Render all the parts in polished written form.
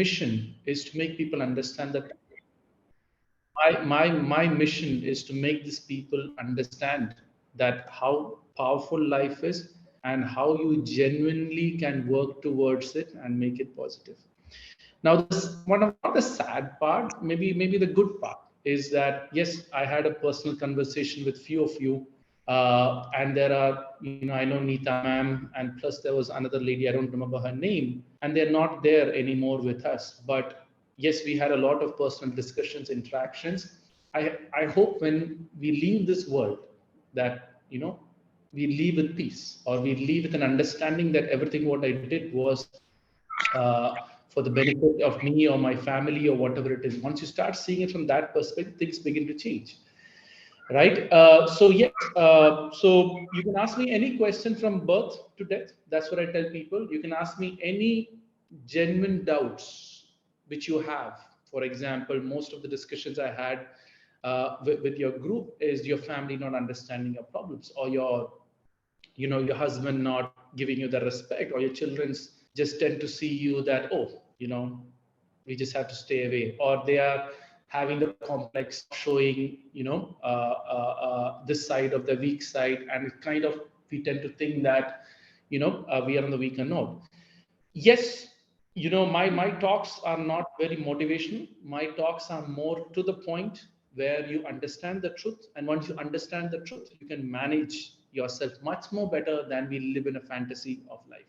mission is to make people understand that my mission is to make these people understand that how powerful life is and how you genuinely can work towards it and make it positive. Now, this one of the sad part, maybe the good part, is that yes, I had a personal conversation with few of you, and there are, I know Neeta ma'am, and plus there was another lady, I don't remember her name, and they're not there anymore with us. But yes, we had a lot of personal discussions, interactions. I hope when we leave this world that we leave with peace, or we leave with an understanding that everything what I did was for the benefit of me or my family or whatever it is. Once you start seeing it from that perspective, things begin to change, right? So yes, so you can ask me any question from birth to death. That's what I tell people. You can ask me any genuine doubts which you have. For example, most of the discussions I had with your group is your family not understanding your problems, or your husband not giving you the respect, or your children's just tend to see you that, oh, we just have to stay away, or they are having the complex showing this side of the weak side, and it kind of, we tend to think that we are on the weaker note. Yes, my talks are not very motivational. My talks are more to the point, where you understand the truth, and once you understand the truth, you can manage yourself much more better than we live in a fantasy of life.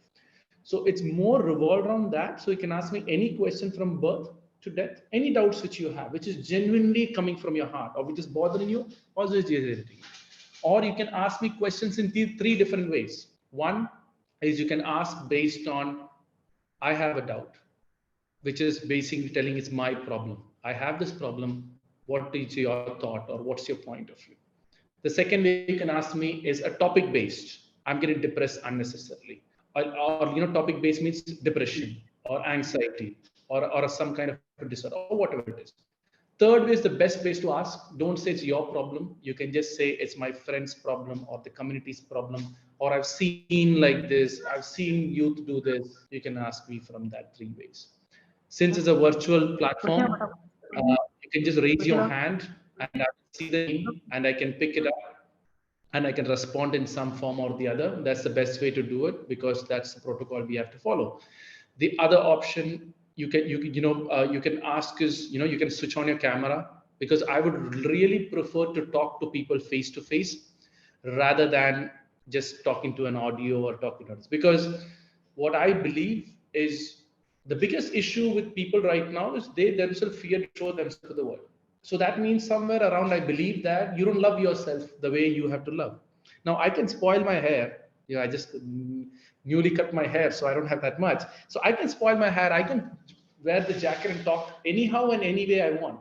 So it's more revolved around that. So you can ask me any question from birth to death, any doubts which you have, which is genuinely coming from your heart, or which is bothering you, or which is irritating you. Or you can ask me questions in three different ways. One is you can ask based on, I have a doubt, which is basically telling it's my problem. I have this problem. What is your thought, or what's your point of view? The second way you can ask me is a topic based. I'm getting depressed unnecessarily. Or topic based means depression or anxiety, or some kind of a disorder, or whatever it is. Third way is the best place to ask. Don't say it's your problem. You can just say it's my friend's problem, or the community's problem, or I've seen like this, I've seen youth do this. You can ask me from that three ways. Since it's a virtual platform, you can just raise your hand, and I will see the name, and I can pick it up, and I can respond in some form or the other. That's the best way to do it, because that's the protocol we have to follow. The other option you can ask is, you can switch on your camera, because I would really prefer to talk to people face to face, rather than just talking to an audio or talking to others. Because what I believe is, the biggest issue with people right now is they themselves fear to show themselves to the world. So that means somewhere around, I believe that you don't love yourself the way you have to love. Now I can spoil my hair. I just newly cut my hair, so I don't have that much. So I can spoil my hair. I can wear the jacket and talk anyhow and any way I want,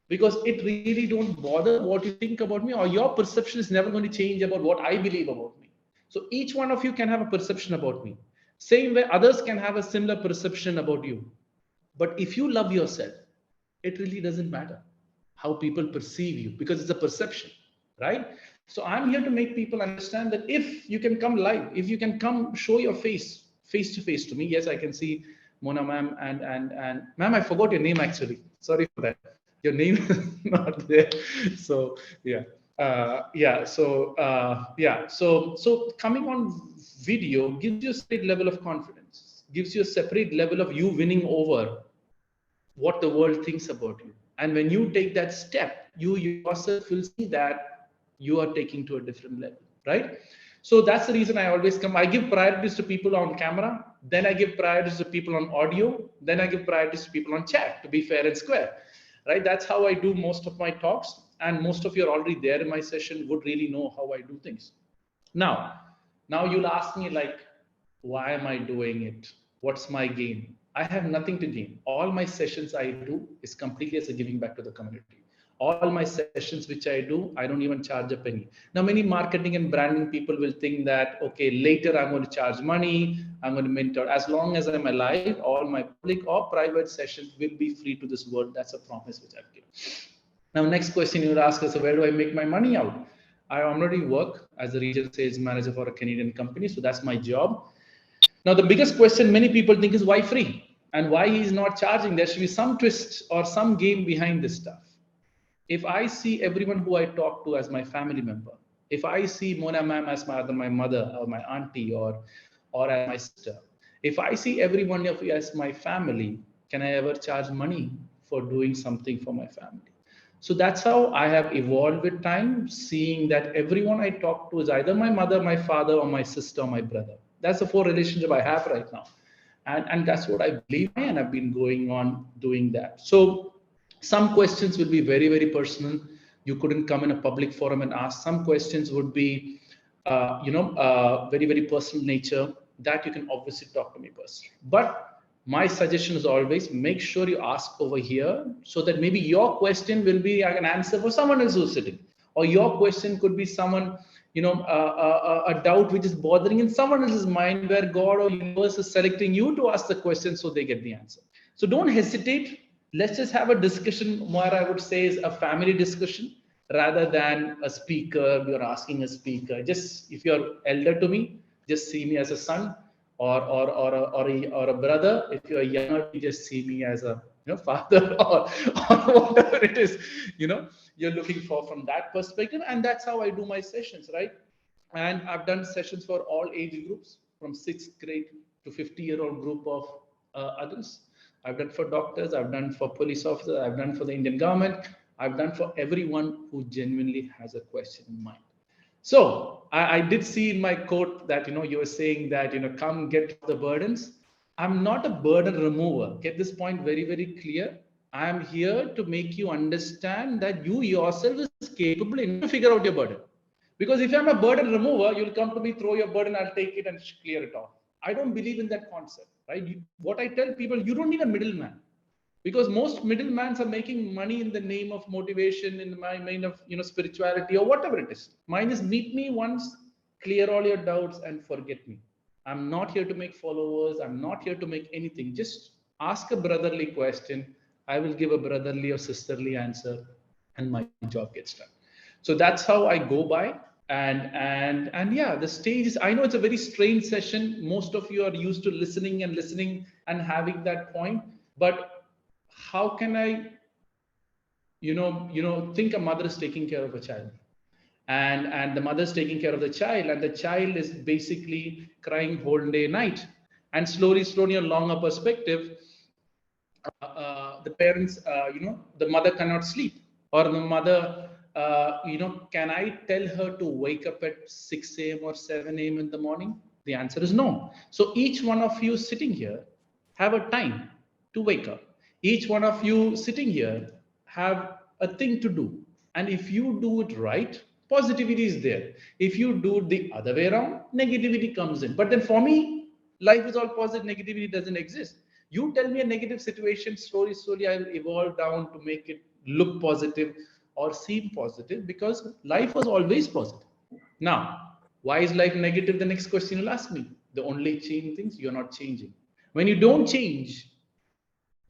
because it really don't bother what you think about me, or your perception is never going to change about what I believe about me. So each one of you can have a perception about me. Same way others can have a similar perception about you. But if you love yourself, it really doesn't matter how people perceive you, because it's a perception, right? So I'm here to make people understand that if you can come live, if you can come show your face to face to me. Yes, I can see Mona ma'am, and ma'am, I forgot your name actually. Sorry for that. Your name is not there. So yeah. So coming on video gives you a separate level of confidence, gives you a separate level of you winning over what the world thinks about you. And when you take that step, you yourself will see that you are taking to a different level, right? So that's the reason I always come. I give priorities to people on camera, then I give priorities to people on audio, then I give priorities to people on chat, to be fair and square, right? That's how I do most of my talks, and most of you are already there in my session, would really know how I do things. Now you'll ask me, like, why am I doing it? What's my gain? I have nothing to gain. All my sessions I do is completely as a giving back to the community. All my sessions which I do, I don't even charge a penny. Now, many marketing and branding people will think that, okay, later I'm going to charge money, I'm going to mentor. As long as I'm alive, all my public or private sessions will be free to this world. That's a promise which I've given. Now, next question you would ask is, so where do I make my money out? I already work as a regional sales manager for a Canadian company, so that's my job. Now, the biggest question many people think is, why free? And why he's not charging, there should be some twist or some game behind this stuff. If I see everyone who I talk to as my family member, if I see Mona ma'am as my mother or my auntie or as my sister, if I see every one of you as my family, can I ever charge money for doing something for my family? So that's how I have evolved with time, seeing that everyone I talk to is either my mother, my father, or my sister, or my brother. That's the 4 relationship I have right now. And that's what I believe in, and I've been going on doing that. So some questions will be very, very personal. You couldn't come in a public forum and ask. Some questions would be, very, very personal nature that you can obviously talk to me personally. But my suggestion is always make sure you ask over here so that maybe your question will be an answer for someone else who's sitting, or your question could be someone, a doubt which is bothering in someone else's mind, where God or universe is selecting you to ask the question so they get the answer. So don't hesitate. Let's just have a discussion. More, I would say, is a family discussion rather than a speaker. You're asking a speaker. Just if you're elder to me, just see me as a son, or a brother. If you're younger, you just see me as a father, or whatever it is you're looking for from that perspective. And that's how I do my sessions, right? And I've done sessions for all age groups, from 6th grade to 50-year-old group of adults. I've done for doctors, I've done for police officers, I've done for the Indian government, I've done for everyone who genuinely has a question in mind. So I did see in my quote that you were saying that come get the burdens. I'm not a burden remover. Get this point very, very clear. I am here to make you understand that you yourself is capable enough to figure out your burden. Because if I'm a burden remover, you'll come to me, throw your burden, I'll take it and clear it off. I don't believe in that concept, right? What I tell people, you don't need a middleman, because most middlemen are making money in the name of motivation, in the name of spirituality or whatever it is. Mine is meet me once, clear all your doubts, and forget me. I'm not here to make followers. I'm not here to make anything. Just ask a brotherly question. I will give a brotherly or sisterly answer, and my job gets done. So that's how I go by. And yeah, the stage is, I know it's a very strange session. Most of you are used to listening and having that point. But how can I, think a mother is taking care of a child, and the mother's taking care of the child, and the child is basically crying whole day night, and slowly on longer perspective, the parents, the mother cannot sleep, or the mother, can I tell her to wake up at 6 a.m. or 7 a.m. in the morning? The answer is no. So each one of you sitting here have a time to wake up. Each one of you sitting here have a thing to do. And if you do it right, positivity is there. If you do it the other way around, negativity comes in. But then for me, life is all positive, negativity doesn't exist. You tell me a negative situation, slowly I will evolve down to make it look positive or seem positive, because life was always positive. Now, why is life negative? The next question you'll ask me. The only changing things, you're not changing. When you don't change,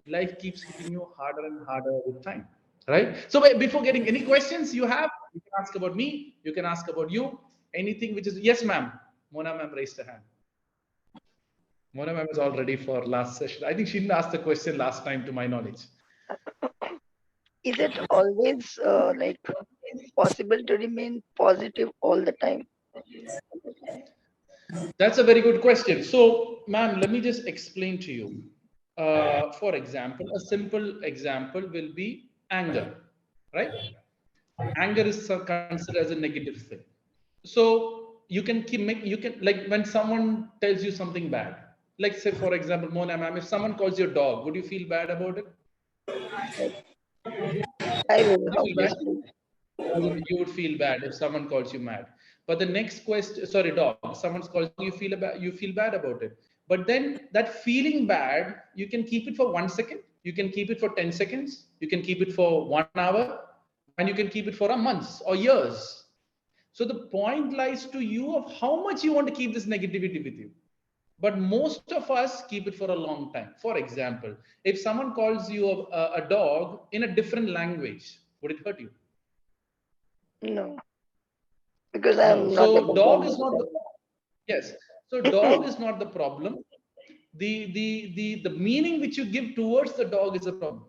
life keeps hitting you harder and harder with time, right? So before getting any questions you have, you can ask about me, you can ask about you, anything which is, yes, ma'am. Mona ma'am raised her hand. Mona ma'am is all ready for last session. I think she didn't ask the question last time, to my knowledge. Is it always possible to remain positive all the time? That's a very good question. So, ma'am, let me just explain to you. For example, a simple example will be anger, right? Anger is considered as a negative thing. So you can, like, when someone tells you something bad, like say for example, Mona ma'am, if someone calls you a dog, would you feel bad about it? Like, I will Would you feel bad? obviously. You would feel bad if someone calls you mad. But the next question, sorry, dog, someone calls you feel bad about it. But then that feeling bad, you can keep it for 1 second, you can keep it for 10 seconds, you can keep it for 1 hour, and you can keep it for a month or years. So the point lies to you of how much you want to keep this negativity with you. But most of us keep it for a long time. For example, if someone calls you a dog in a different language, would it hurt you? No, because No. I'm not So able to dog is not understand. the, yes. So dog is not the problem. the meaning which you give towards the dog is a problem,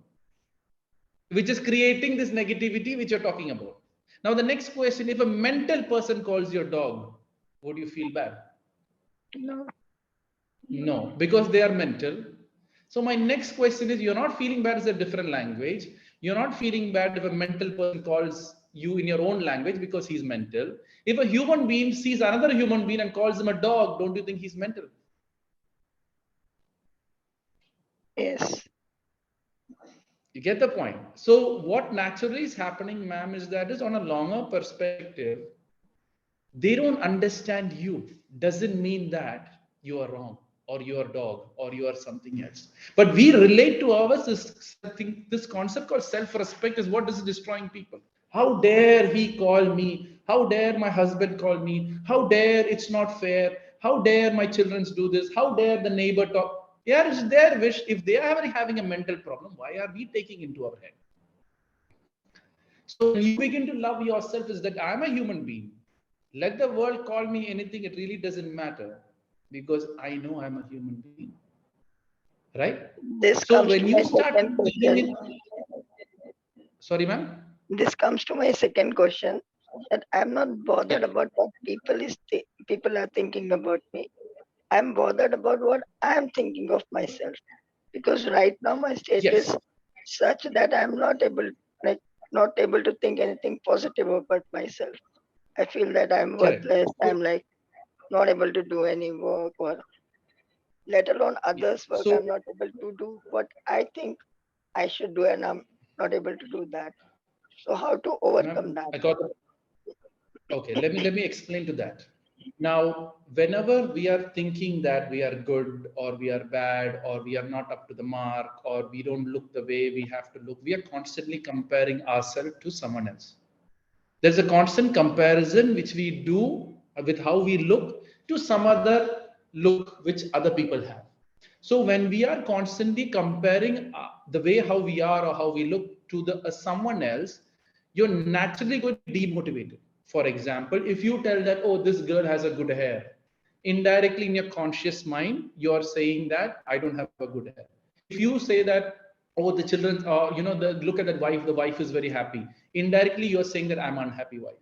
which is creating this negativity which you're talking about. Now, the next question, if a mental person calls your dog, would you feel bad? No. No, because they are mental. So my next question is, you're not feeling bad is a different language. You're not feeling bad if a mental person calls you in your own language because he's mental. If a human being sees another human being and calls him a dog, don't you think he's mental? Yes. You get the point. So what naturally is happening, ma'am, is that is on a longer perspective, they don't understand you. Doesn't mean that you are wrong or you are dog or you are something else. But we relate to ours this concept called self-respect is what is destroying people. How dare he call me? How dare my husband call me? How dare it's not fair? How dare my children do this? How dare the neighbor talk? Yeah, it's their wish. If they are having a mental problem, why are we taking into our head? So when you begin to love yourself, is that I'm a human being. Let the world call me anything, it really doesn't matter because I know I'm a human being. Right? This So comes when to you my start second believing question. in, sorry, ma'am? This comes to my second question, that I'm not bothered Yeah. about what people are thinking about me. I'm bothered about what I'm thinking of myself, because right now my state Yes. is such that I'm not able, like, not able to think anything positive about myself. I feel that I'm Correct. worthless. So, I'm like not able to do any work, or let alone yeah. others' work. So, I'm not able to do what I think I should do, and I'm not able to do that. So how to overcome ma'am, that? I got the, okay. Let me explain to that. Now, whenever we are thinking that we are good or we are bad or we are not up to the mark or we don't look the way we have to look, we are constantly comparing ourselves to someone else. There's a constant comparison which we do with how we look to some other look which other people have. So when we are constantly comparing the way how we are or how we look to the someone else, you're naturally going to be demotivated. For example, if you tell that, oh, this girl has a good hair, indirectly in your conscious mind, you're saying that I don't have a good hair. If you say that, oh, the children, look at that wife, the wife is very happy. Indirectly, you're saying that I'm unhappy wife.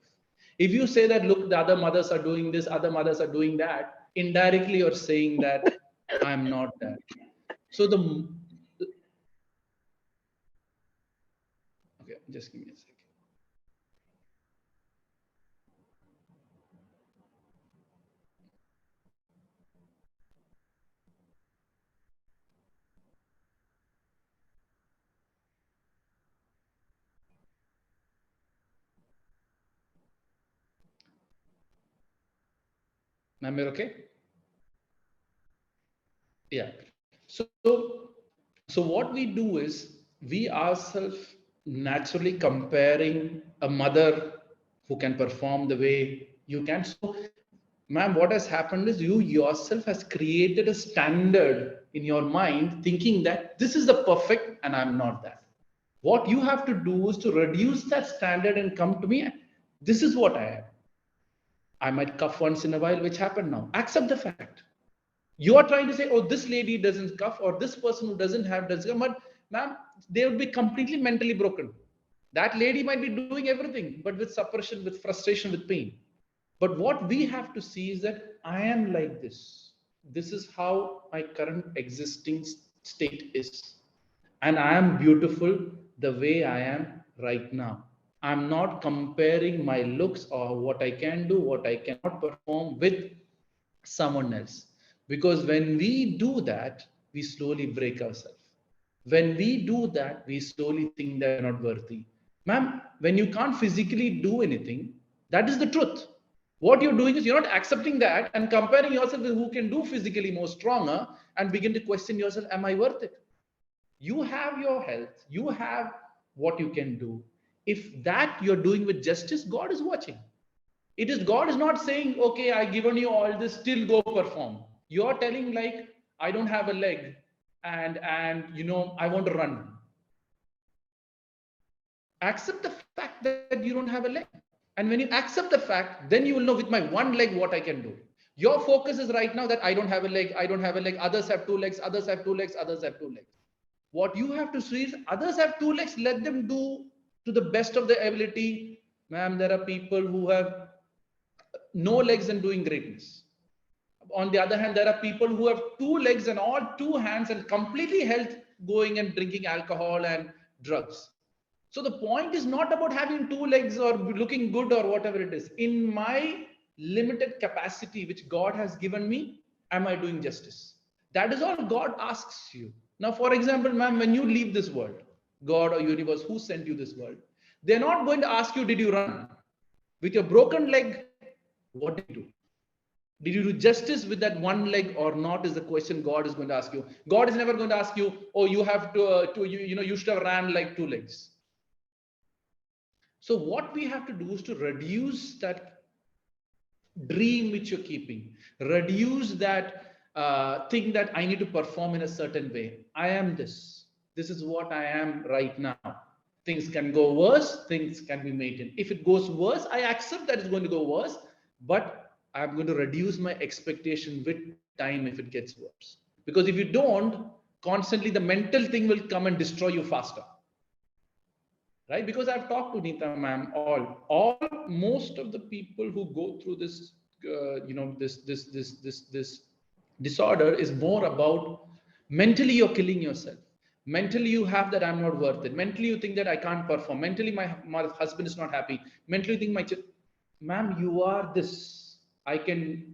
If you say that, look, the other mothers are doing this, other mothers are doing that, indirectly, you're saying that I'm not that. So okay, just give me a second. Ma'am, you're okay? Yeah. So what we do is we ourselves naturally comparing a mother who can perform the way you can. So, ma'am, what has happened is you yourself has created a standard in your mind, thinking that this is the perfect and I'm not that. What you have to do is to reduce that standard and come to me. This is what I am. I might cough once in a while, which happened now. Accept the fact. You are trying to say, oh, this lady doesn't cough, or this person who doesn't have doesn't cough, but ma'am, they would be completely mentally broken. That lady might be doing everything, but with suppression, with frustration, with pain. But what we have to see is that I am like this. This is how my current existing state is. And I am beautiful the way I am right now. I'm not comparing my looks or what I can do, what I cannot perform with someone else. Because when we do that, we slowly break ourselves. When we do that, we slowly think that we're not worthy. Ma'am, when you can't physically do anything, that is the truth. What you're doing is you're not accepting that and comparing yourself with who can do physically more stronger and begin to question yourself, am I worth it? You have your health, you have what you can do. If that you're doing with justice, God is watching. It is God is not saying, okay, I given you all this, still go perform. You're telling like, I don't have a leg and I want to run. Accept the fact that you don't have a leg. And when you accept the fact, then you will know with my one leg what I can do. Your focus is right now that I don't have a leg, I don't have a leg, others have 2 legs, others have 2 legs, others have 2 legs. What you have to see is others have 2 legs, let them do to the best of their ability. Ma'am, there are people who have no legs and doing greatness. On the other hand, there are people who have 2 legs and all 2 hands and completely health going and drinking alcohol and drugs. So the point is not about having 2 legs or looking good or whatever it is. In my limited capacity, which God has given me, am I doing justice? That is all God asks you. Now, for example, ma'am, when you leave this world, God or universe, who sent you this world? They're not going to ask you, did you run? With your broken leg, what did you do? Did you do justice with that 1 leg or not is the question God is going to ask you. God is never going to ask you, oh, you have you should have ran like 2 legs. So what we have to do is to reduce that dream which you're keeping, reduce that thing that I need to perform in a certain way. I am this. This is what I am right now. Things can go worse, things can be maintained. If it goes worse, I accept that it's going to go worse, but I'm going to reduce my expectation with time if it gets worse. Because if you don't, constantly the mental thing will come and destroy you faster. Right? Because I've talked to Neeta ma'am, most of the people who go through this, this disorder is more about mentally you're killing yourself. Mentally you have that I'm not worth it. Mentally you think that I can't perform. Mentally my husband is not happy. Mentally you think ma'am, you are this. I can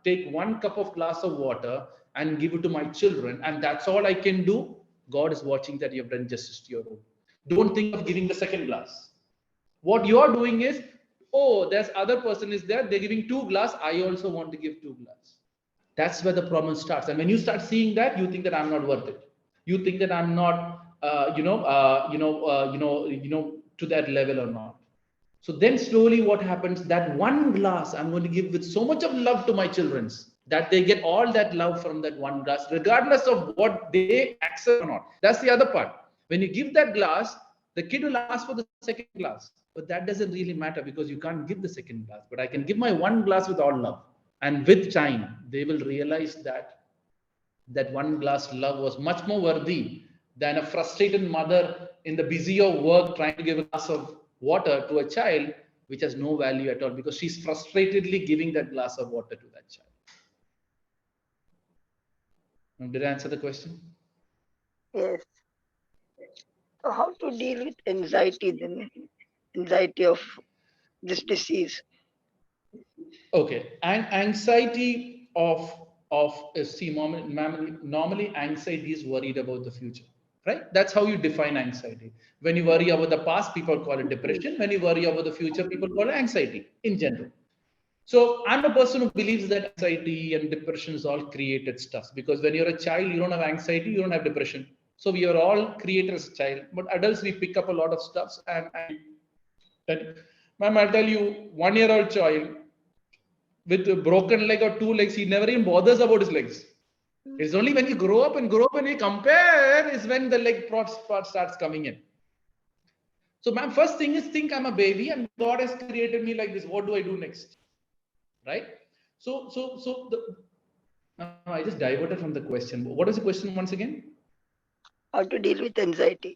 take 1 cup of glass of water and give it to my children, and that's all I can do. God is watching that you've done justice to your own. Don't think of giving the second glass. What you're doing is, oh, there's other person is there, they're giving 2 glass, I also want to give 2 glass. That's where the problem starts. And when you start seeing that, you think that I'm not worth it. You think that I'm not to that level or not. So then slowly what happens, that 1 glass I'm going to give with so much of love to my children's, that they get all that love from that 1 glass, regardless of what they accept or not. That's the other part. When you give that glass, the kid will ask for the second glass, but that doesn't really matter because you can't give the second glass. But I can give my 1 glass with all love. And with time, they will realize that that 1 glass love was much more worthy than a frustrated mother in the busy of work trying to give a glass of water to a child, which has no value at all because she's frustratedly giving that glass of water to that child. Did I answer the question? Yes. So how to deal with anxiety then? Anxiety of this disease. Okay, and anxiety see, normally anxiety is worried about the future, right? That's how you define anxiety. When you worry about the past, people call it depression. When you worry about the future, people call it anxiety in general. So I'm a person who believes that anxiety and depression is all created stuff, because when you're a child, you don't have anxiety, you don't have depression. So we are all created as a child, but adults, we pick up a lot of stuff. And ma'am, I'll tell you, 1-year-old child with a broken leg or 2 legs, he never even bothers about his legs. It's only when you grow up and we compare is when the leg part starts coming in. So my first thing is, think I'm a baby and God has created me like this. What do I do next? Right? I just diverted from the question. What is the question once again? How to deal with anxiety.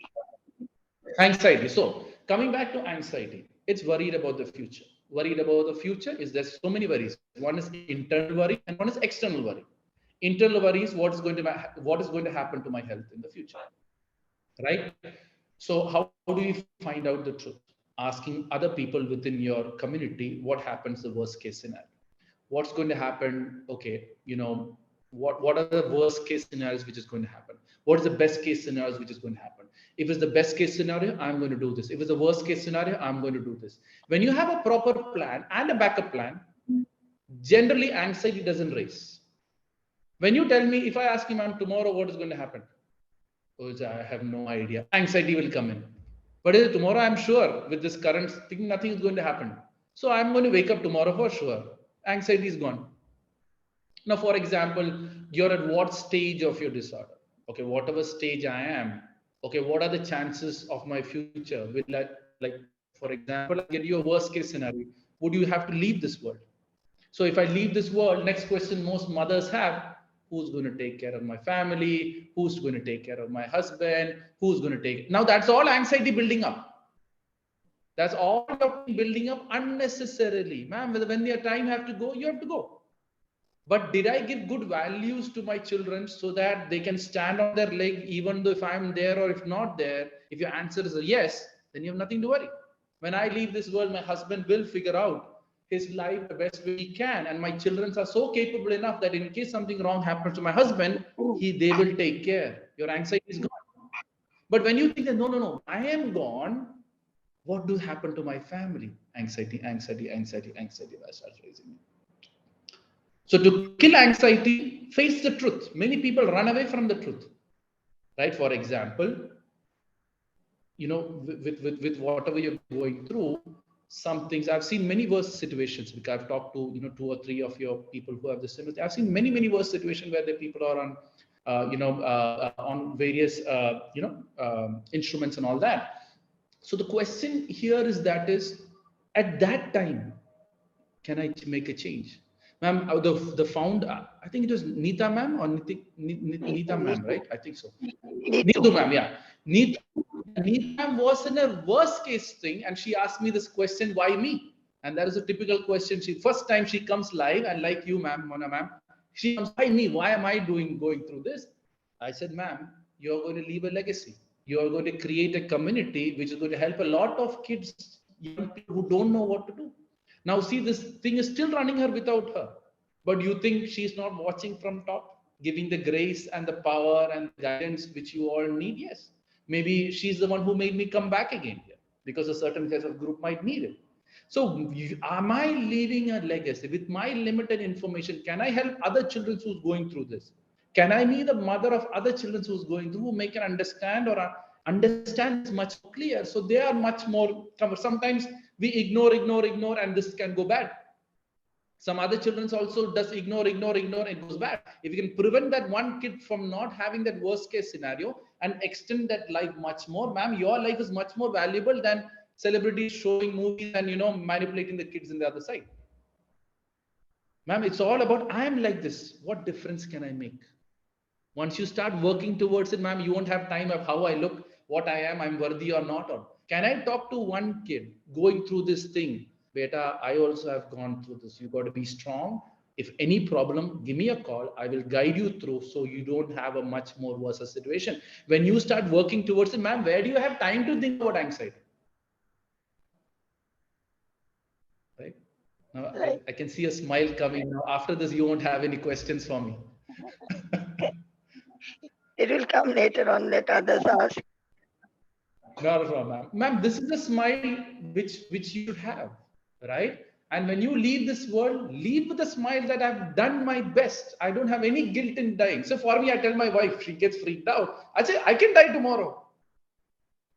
Anxiety. So coming back to anxiety, it's worried about the future. Worried about the future is there's so many worries. One is internal worry and one is external worry. Internal worry is what is going to happen to my health in the future, right? So how do you find out the truth? Asking other people within your community what happens the worst case scenario. What's going to happen? Okay, what are the worst case scenarios which is going to happen? What is the best case scenarios which is going to happen? If it's the best case scenario, I'm going to do this. If it's the worst case scenario, I'm going to do this. When you have a proper plan and a backup plan, generally anxiety doesn't raise. When you tell me, if I ask you, ma'am, tomorrow what is going to happen? Oh, I have no idea. Anxiety will come in. But tomorrow, I'm sure with this current thing, nothing is going to happen. So I'm going to wake up tomorrow for sure. Anxiety is gone. Now, for example, you're at what stage of your disorder? Okay, whatever stage I am, okay, what are the chances of my future? Will that, like, for example, I get you a worst case scenario. Would you have to leave this world? So if I leave this world, next question most mothers have, who's going to take care of my family? Who's going to take care of my husband? Who's going to take, now that's all anxiety building up. That's all building up unnecessarily. Ma'am, when your time have to go, you have to go. But did I give good values to my children so that they can stand on their leg even though if I'm there or if not there? If your answer is a yes, then you have nothing to worry. When I leave this world, my husband will figure out his life the best way he can. And my children are so capable enough that in case something wrong happens to my husband, they will take care. Your anxiety is gone. But when you think that, no, no, no, I am gone, what do happen to my family? Anxiety, anxiety, anxiety, anxiety starts raising. So to kill anxiety, face the truth. Many people run away from the truth, right? For example, with whatever you're going through, some things I've seen many worse situations because I've talked to 2 or 3 of your people who have this similar. I've seen many worse situations where the people are on on various instruments and all that. So the question here is at that time, can I make a change? Ma'am, the founder, I think it was Neeta ma'am or Neeta ma'am, right? I think so. Neetu ma'am, yeah. Neeta ma'am was in a worst case thing and she asked me this question, why me? And that is a typical question. First time she comes live and like you ma'am, Mona ma'am, she comes, why me? Why am I going through this? I said, ma'am, you're going to leave a legacy. You are going to create a community which is going to help a lot of kids, young people who don't know what to do. Now, see, this thing is still running her without her. But you think she's not watching from top, giving the grace and the power and the guidance which you all need? Yes. Maybe she's the one who made me come back again here because a certain kind of group might need it. So, am I leaving a legacy with my limited information? Can I help other children who's going through this? Can I be the mother of other children who's going through who make an understand or understand this much clear? So they are much more. Sometimes we ignore, and this can go bad. Some other children also does ignore, it goes bad. If you can prevent that one kid from not having that worst case scenario and extend that life much more, ma'am, your life is much more valuable than celebrities showing movies and manipulating the kids in the other side. Ma'am, it's all about I am like this. What difference can I make? Once you start working towards it, ma'am, you won't have time of how I look, what I am, I'm worthy or not. Or can I talk to one kid going through this thing? Beta, I also have gone through this. You got to be strong. If any problem, give me a call. I will guide you through so you don't have a much more worse situation. When you start working towards it, ma'am, where do you have time to think about anxiety? Right? Now, right. I can see a smile coming. Now, after this, you won't have any questions for me. It will come later on, let others ask. Not a problem, ma'am. Ma'am, this is a smile which you should have, right? And when you leave this world, leave with a smile that I've done my best. I don't have any guilt in dying. So for me, I tell my wife, she gets freaked out. I say, I can die tomorrow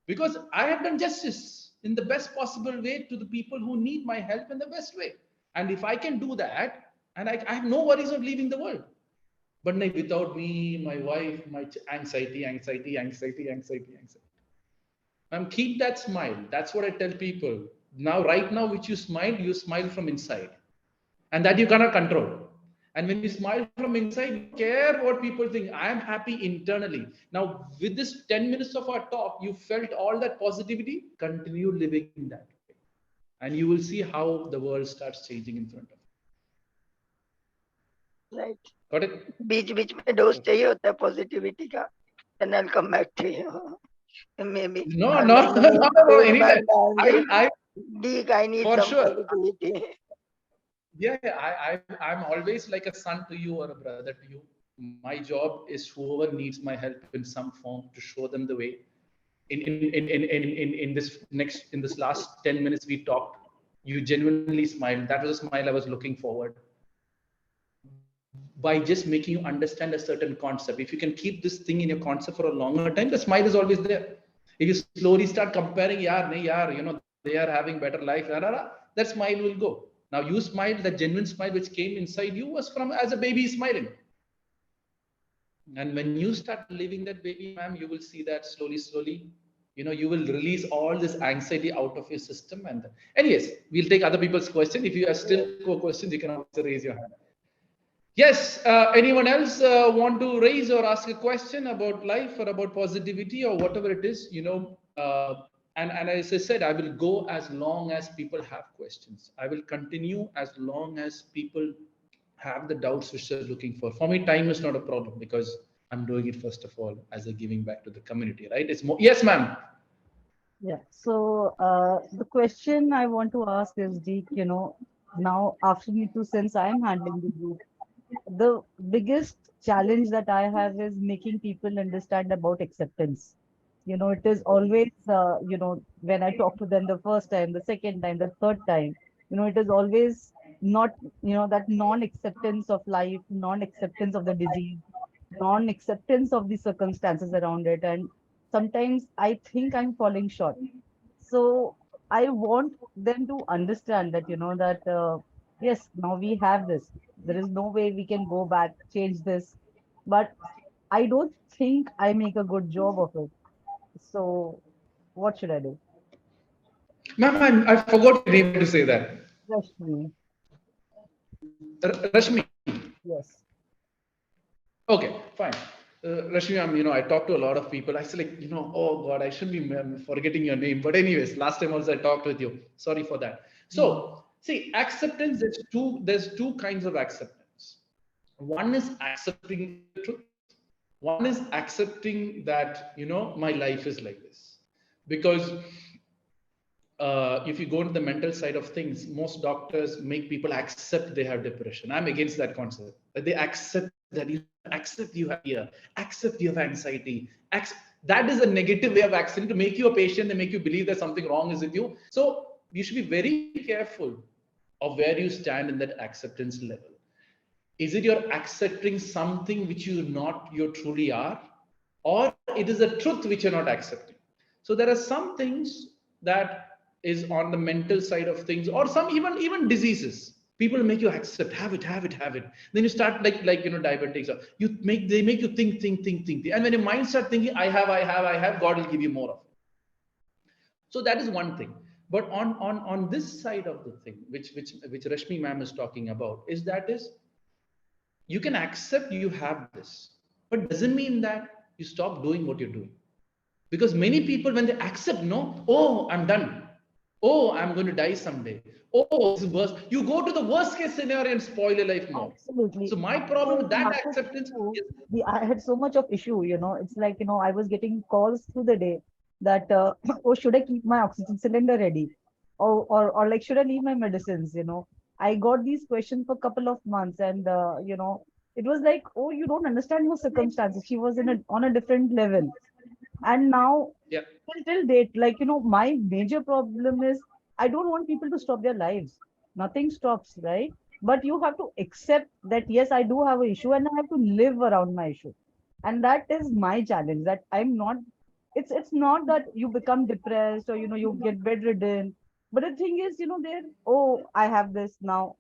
because I have done justice in the best possible way to the people who need my help in the best way. And if I can do that, and I have no worries of leaving the world. But without me, my wife, my anxiety. Keep that smile. That's what I tell people. Now, right now, which you smile from inside. And that you cannot control. And when you smile from inside, you care what people think. I am happy internally. Now, with this 10 minutes of our talk, you felt all that positivity. Continue living in that way. And you will see how the world starts changing in front of you. Right. Got it? बीच में dose चाहिए होता है positivity का. Then I'll come back to you. Maybe. No. Deek, I need some positivity. Yeah, I'm always like a son to you or a brother to you. My job is whoever needs my help in some form to show them the way. In this last 10 minutes we talked, you genuinely smiled. That was a smile I was looking forward. By just making you understand a certain concept. If you can keep this thing in your concept for a longer time, the smile is always there. If you slowly start comparing, they are having better life, that smile will go. Now you smiled, the genuine smile which came inside you was from as a baby smiling. And when you start living that baby, ma'am, you will see that slowly, You will release all this anxiety out of your system. And anyways, we'll take other people's question. If you have still questions, you can also raise your hand. Yes, anyone else want to raise or ask a question about life or about positivity or whatever it is, and as I said, I will go as long as people have questions. I will continue as long as people have the doubts which they're looking for. For me, time is not a problem because I'm doing it first of all as a giving back to the community, right? It's more. Yes, ma'am. Yeah. So the question I want to ask is, Deek, now after me too, since I'm handling the group, the biggest challenge that I have is making people understand about acceptance. It is always, when I talk to them the first time, the second time, the third time, it is always not, that non-acceptance of life, non-acceptance of the disease, non-acceptance of the circumstances around it. And sometimes I think I'm falling short. So I want them to understand that, that yes, now we have this. There is no way we can go back, change this. But I don't think I make a good job of it. So what should I do? Ma'am, I forgot your name to say that. Rashmi. Rashmi. Yes. Okay, fine. Rashmi, I talked to a lot of people. I said, like, oh God, I shouldn't be forgetting your name. But anyways, last time also I talked with you. Sorry for that. So, see, acceptance, there's two kinds of acceptance. One is accepting the truth. One is accepting that, my life is like this. Because if you go into the mental side of things, most doctors make people accept they have depression. I'm against that concept. That they accept that you accept you have fear, accept you have anxiety. That is a negative way of accepting to make you a patient and make you believe that something wrong is with you. So you should be very careful of where you stand in that acceptance level. Is it you're accepting something which you truly are, or it is a truth which you're not accepting? So there are some things that is on the mental side of things, or some even diseases. People make you accept, have it. Then you start like diabetics. They make you think, and when your mind starts thinking, I have, God will give you more of it. So that is one thing. But on this side of the thing, which Rashmi ma'am is talking about, is you can accept you have this, but doesn't mean that you stop doing what you're doing. Because many people, when they accept, no, oh, I'm done. Oh, I'm going to die someday. Oh, this is worse. You go to the worst case scenario and spoil your life more. Absolutely. So my problem with I that have to acceptance tell you, is, I had so much of issue, it's like, I was getting calls through the day that, oh, should I keep my oxygen cylinder ready? Or like, should I leave my medicines? I got these questions for a couple of months and, it was like, oh, you don't understand her circumstances. She was on a different level. And now, yeah. till date, like, my major problem is I don't want people to stop their lives. Nothing stops, right? But you have to accept that, yes, I do have an issue and I have to live around my issue. And that is my challenge, that I'm not, it's not that you become depressed or, you get bedridden. But the thing is, oh, I have this now.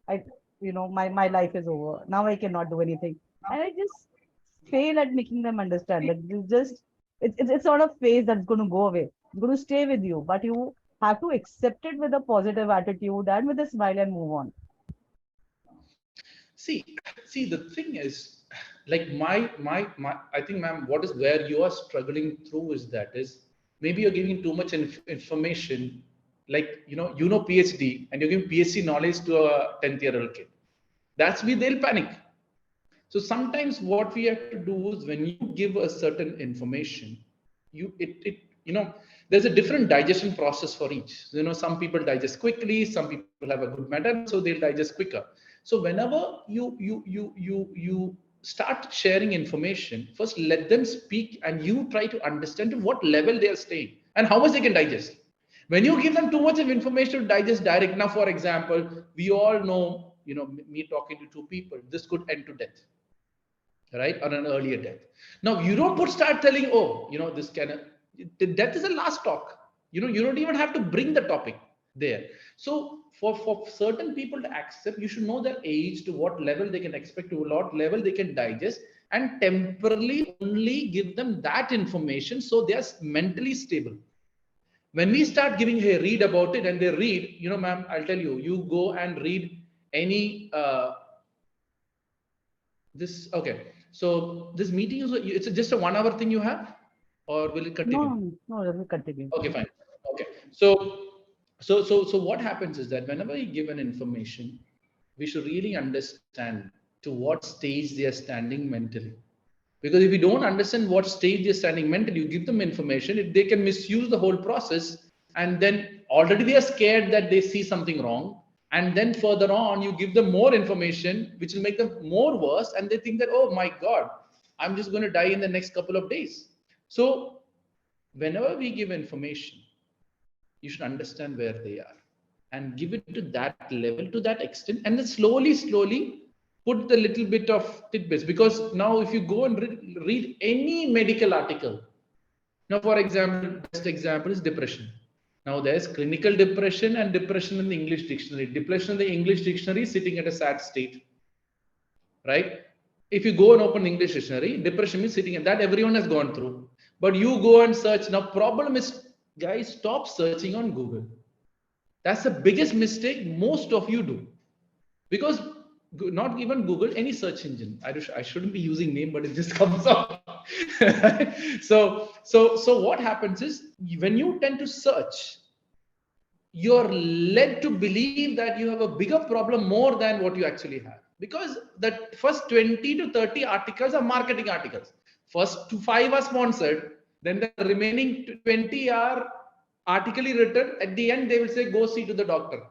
My life is over. Now I cannot do anything. And I just fail at making them understand that it's not a phase that's going to go away. It's going to stay with you, but you have to accept it with a positive attitude and with a smile and move on. See, the thing is, like my I think, ma'am, what is where you are struggling through is maybe you're giving too much information, like PhD, and you're giving PhD knowledge to a 10th-year-old kid. That's where they'll panic. So sometimes what we have to do is, when you give a certain information, there's a different digestion process for each. Some people digest quickly, some people have a good metabolism, so they'll digest quicker. So whenever you start sharing information, first let them speak and you try to understand to what level they are staying and how much they can digest. When you give them too much of information to digest direct, now for example, we all know, me talking to two people, this could end to death, right, or an earlier death. Now you don't start telling, oh, this can, death is a last talk. You don't even have to bring the topic there. So for certain people to accept, you should know their age, to what level they can expect, to what level they can digest, and temporarily only give them that information so they are mentally stable. When we start giving, hey, read about it, and they read, ma'am, I'll tell you, you go and read any this. Okay, so this meeting is, it's just a 1 hour thing you have, or will it continue? No, let me continue. Okay, fine. Okay, so what happens is that whenever you give an information, we should really understand to what stage they are standing mentally. Because if you don't understand what stage they're standing mentally, you give them information, they can misuse the whole process, and then already they are scared that they see something wrong. And then further on, you give them more information, which will make them more worse, and they think that, oh my God, I'm just going to die in the next couple of days. So whenever we give information, you should understand where they are and give it to that level, to that extent, and then slowly put the little bit of tidbits. Because now if you go and read any medical article, now for example, best example is depression. Now there's clinical depression and depression in the English dictionary. Depression in the English dictionary is sitting at a sad state, right? If you go and open English dictionary, depression is sitting at that, everyone has gone through. But you go and search. Now problem is, guys, stop searching on Google. That's the biggest mistake most of you do. Because not even Google, any search engine. I shouldn't be using name, but it just comes up. So what happens is, when you tend to search, you're led to believe that you have a bigger problem more than what you actually have. Because the first 20 to 30 articles are marketing articles. First 5 are sponsored, then the remaining 20 are artically written. At the end, they will say, go see to the doctor.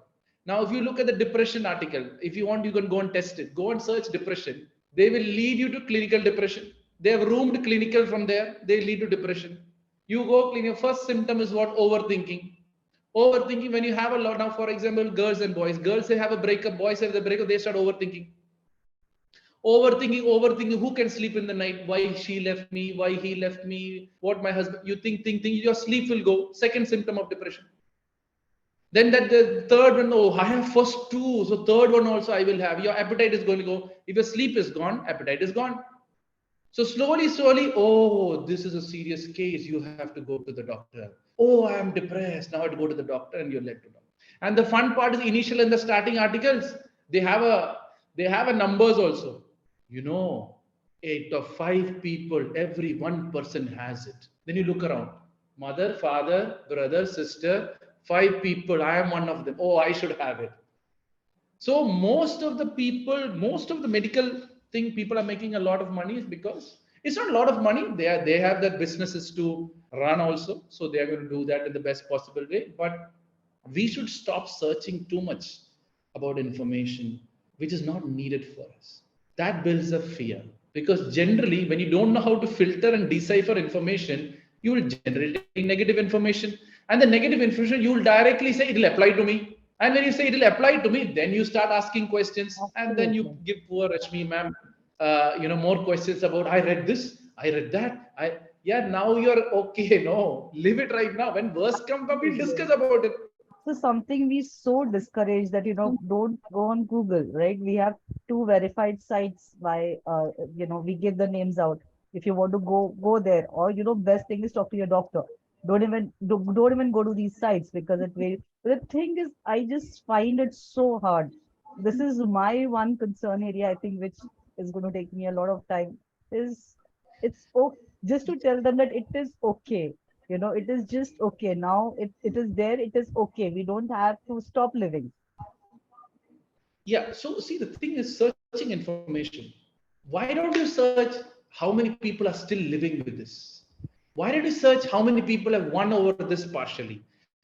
Now, if you look at the depression article, if you want, you can go and test it. Go and search depression. They will lead you to clinical depression. They have roomed clinical from there. They lead to depression. You go clinical. First symptom is what? Overthinking. Overthinking, when you have a lot. Now, for example, girls and boys. Girls, they have a breakup. Boys have the breakup. They start overthinking. Overthinking. Who can sleep in the night? Why she left me? Why he left me? What my husband? You think. Your sleep will go. Second symptom of depression. Then that the third one, oh, I have first two, so third one also I will have. Your appetite is going to go. If your sleep is gone, appetite is gone. So slowly, oh, this is a serious case. You have to go to the doctor. Oh, I am depressed. Now I have to go to the doctor, and you're led to doctor. And the fun part is, initial and the starting articles, they have a numbers also. 8 of 5 people, every one person has it. Then you look around. Mother, father, brother, sister, 5 people, I am one of them. Oh, I should have it. So most of the medical thing, people are making a lot of money is because it's not a lot of money. They have their businesses to run also. So they are going to do that in the best possible way. But we should stop searching too much about information which is not needed for us. That builds up fear. Because generally, when you don't know how to filter and decipher information, you will generate negative information. And the negative information, you will directly say, it will apply to me. And when you say it will apply to me, then you start asking questions. Absolutely. And then you give poor Rashmi ma'am, more questions about, I read this, I read that. Now you're okay. No, live it right now. When worst comes up, we'll discuss about it. So something we so discourage that, don't go on Google, right? We have 2 verified sites by, we give the names out. If you want to go there, or, best thing is talk to your doctor. Don't even go to these sites, because the thing is, I just find it so hard. This is my one concern area, I think, which is going to take me a lot of time, is it's okay just to tell them that it is okay. It is just okay. Now it is there, it is okay. We don't have to stop living. Yeah. So see, the thing is searching information. Why don't you search how many people are still living with this? Why don't you search how many people have won over this partially?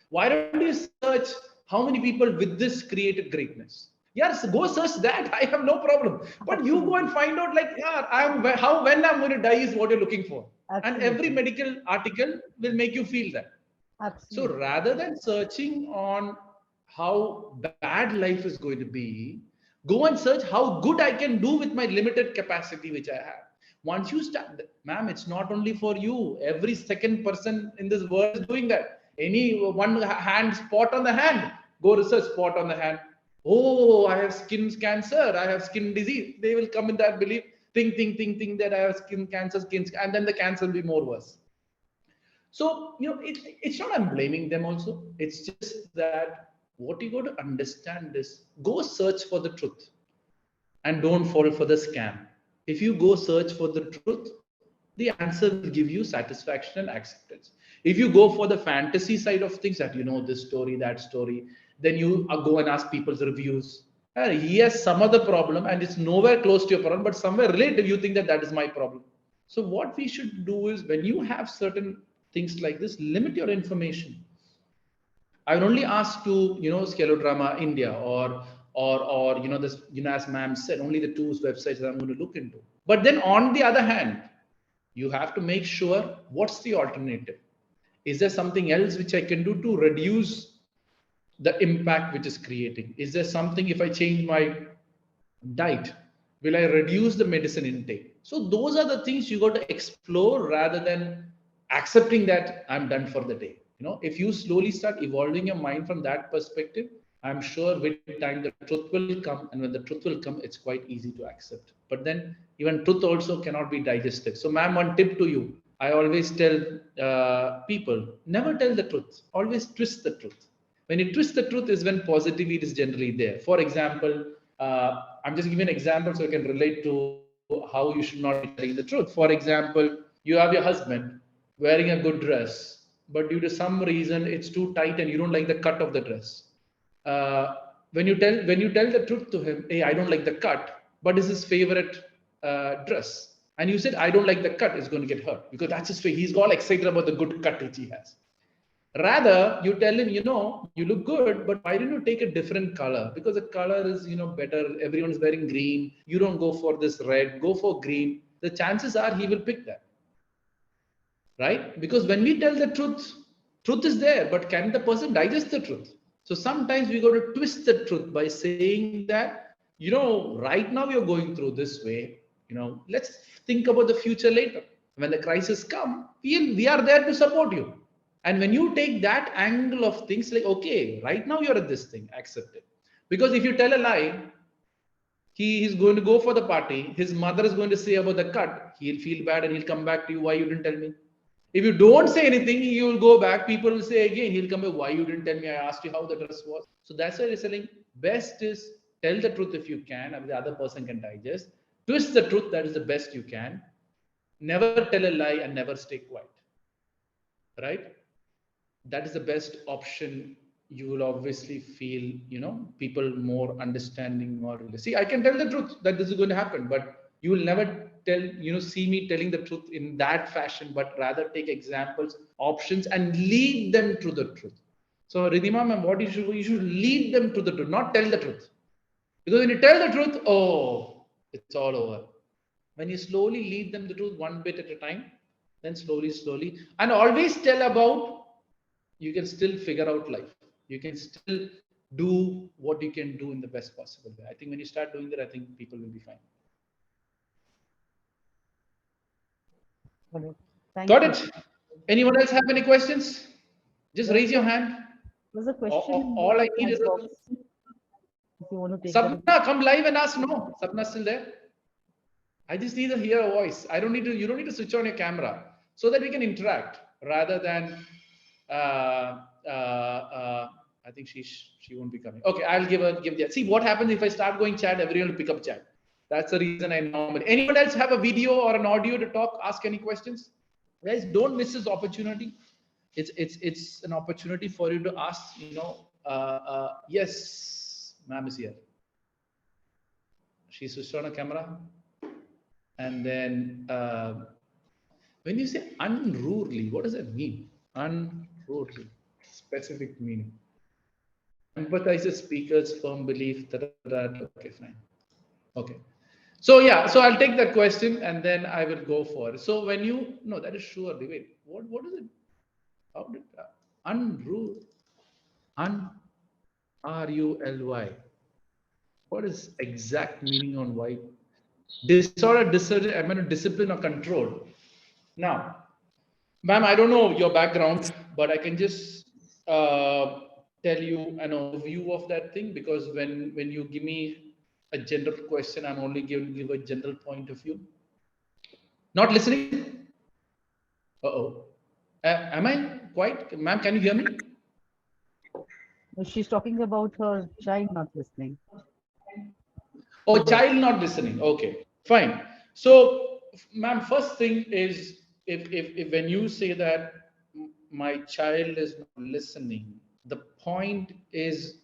Why don't you search how many people with this created greatness? Yes, go search that. I have no problem. But you go and Absolutely. find out, like, yeah, when I'm going to die is what you're looking for. And every Absolutely. medical article will make you feel that. So Absolutely. rather than searching on how bad life is going to be, go and search how good I can do with my limited capacity which I have. Once you start, ma'am, it's not only for you. Every second person in this world is doing that. Any one hand spot on the hand, go research spot on the hand. Oh, I have skin cancer, I have skin disease. They will come in that belief, think that I have skin cancer, and then the cancer will be more worse. So, it's not I'm blaming them also. It's just that what you got to understand is go search for the truth and don't fall for the scam. If you go search for the truth, the answer will give you satisfaction and acceptance. If you go for the fantasy side of things, that this story, that story, then you go and ask people's reviews. He has some other problem and it's nowhere close to your problem, but somewhere relative, you think that that is my problem. So what we should do is, when you have certain things like this, limit your information. I will only ask to, Skelodrama India, or this, as ma'am said, only the two websites that I'm going to look into. But then on the other hand, you have to make sure what's the alternative. Is there something else which I can do to reduce the impact which is creating? Is there something, if I change my diet, will I reduce the medicine intake? So those are the things you got to explore rather than accepting that I'm done for the day. If you slowly start evolving your mind from that perspective, I'm sure with time the truth will come, and when the truth will come, it's quite easy to accept. But then even truth also cannot be digested. So, ma'am, one tip to you: I always tell people, never tell the truth. Always twist the truth. When you twist the truth is when positivity is generally there. For example, I'm just giving an example so you can relate to how you should not be telling the truth. For example, you have your husband wearing a good dress, but due to some reason it's too tight and you don't like the cut of the dress. Uh, when you tell the truth to him, hey, I don't like the cut, but it's his favorite dress, and you said I don't like the cut, is going to get hurt because that's his favorite. He's all excited about the good cut which he has. Rather, you tell him, you look good, but why don't you take a different color? Because the color is, better. Everyone's wearing green. You don't go for this red, go for green. The chances are he will pick that. Right? Because when we tell the truth is there, but can the person digest the truth? So sometimes we got to twist the truth by saying that, right now you're going through this way, let's think about the future later. When the crisis come, we are there to support you. And when you take that angle of things, like, okay, right now you're at this thing, accept it. Because if you tell a lie, he is going to go for the party, his mother is going to say about the cut, he'll feel bad and he'll come back to you, why you didn't tell me? If you don't say anything, he will go back, people will say again, he'll come back, why you didn't tell me, I asked you how the dress was. So that's why we're saying best is tell the truth if you can, and the other person can digest. Twist the truth, that is the best you can. Never tell a lie and never stay quiet. Right? That is the best option. You will obviously feel, people more understanding, or see, I can tell the truth that this is going to happen, but you will never see me telling the truth in that fashion, but rather take examples, options, and lead them to the truth. So Ridhima ma'am, what you should lead them to the truth, not tell the truth. Because when you tell the truth, oh, it's all over. When you slowly lead them the truth one bit at a time, then slowly, and always tell about, you can still figure out life. You can still do what you can do in the best possible way. I think when you start doing that, I think people will be fine. Thank Got you. it? Anyone else have any questions? Just There's raise your hand. there's a question in All the I need chat is box. If you want to take that. Sapna, come live and ask. No, Sapna's still there. I just need to hear a voice. You don't need to switch on your camera, so that we can interact rather than, I think she won't be coming. Okay, I'll give that. See what happens if I start going chat, everyone will pick up chat. That's the reason I normally. Anyone else have a video or an audio to talk, ask any questions? Guys, don't miss this opportunity. It's an opportunity for you to ask, yes, ma'am is here. She switched on a camera. And then when you say unruly, what does that mean? Unruly, specific meaning. Empathizes speakers, firm belief, that. Okay, fine. Okay. So yeah, so I'll take that question and then I will go for it. So when you, no, that is surely, wait, what is it? How did unruly, R-U-L-Y. What is exact meaning on why? Disorder, discipline or control. Now, ma'am, I don't know your background, but I can just tell you an overview of that thing, because when you give me a general question, I'm only give a general point of view. Not listening? Uh-oh. Am I quite, ma'am? Can you hear me? She's talking about her child not listening. Oh, child not listening. Okay, fine. So, ma'am, first thing is if when you say that my child is not listening, the point is,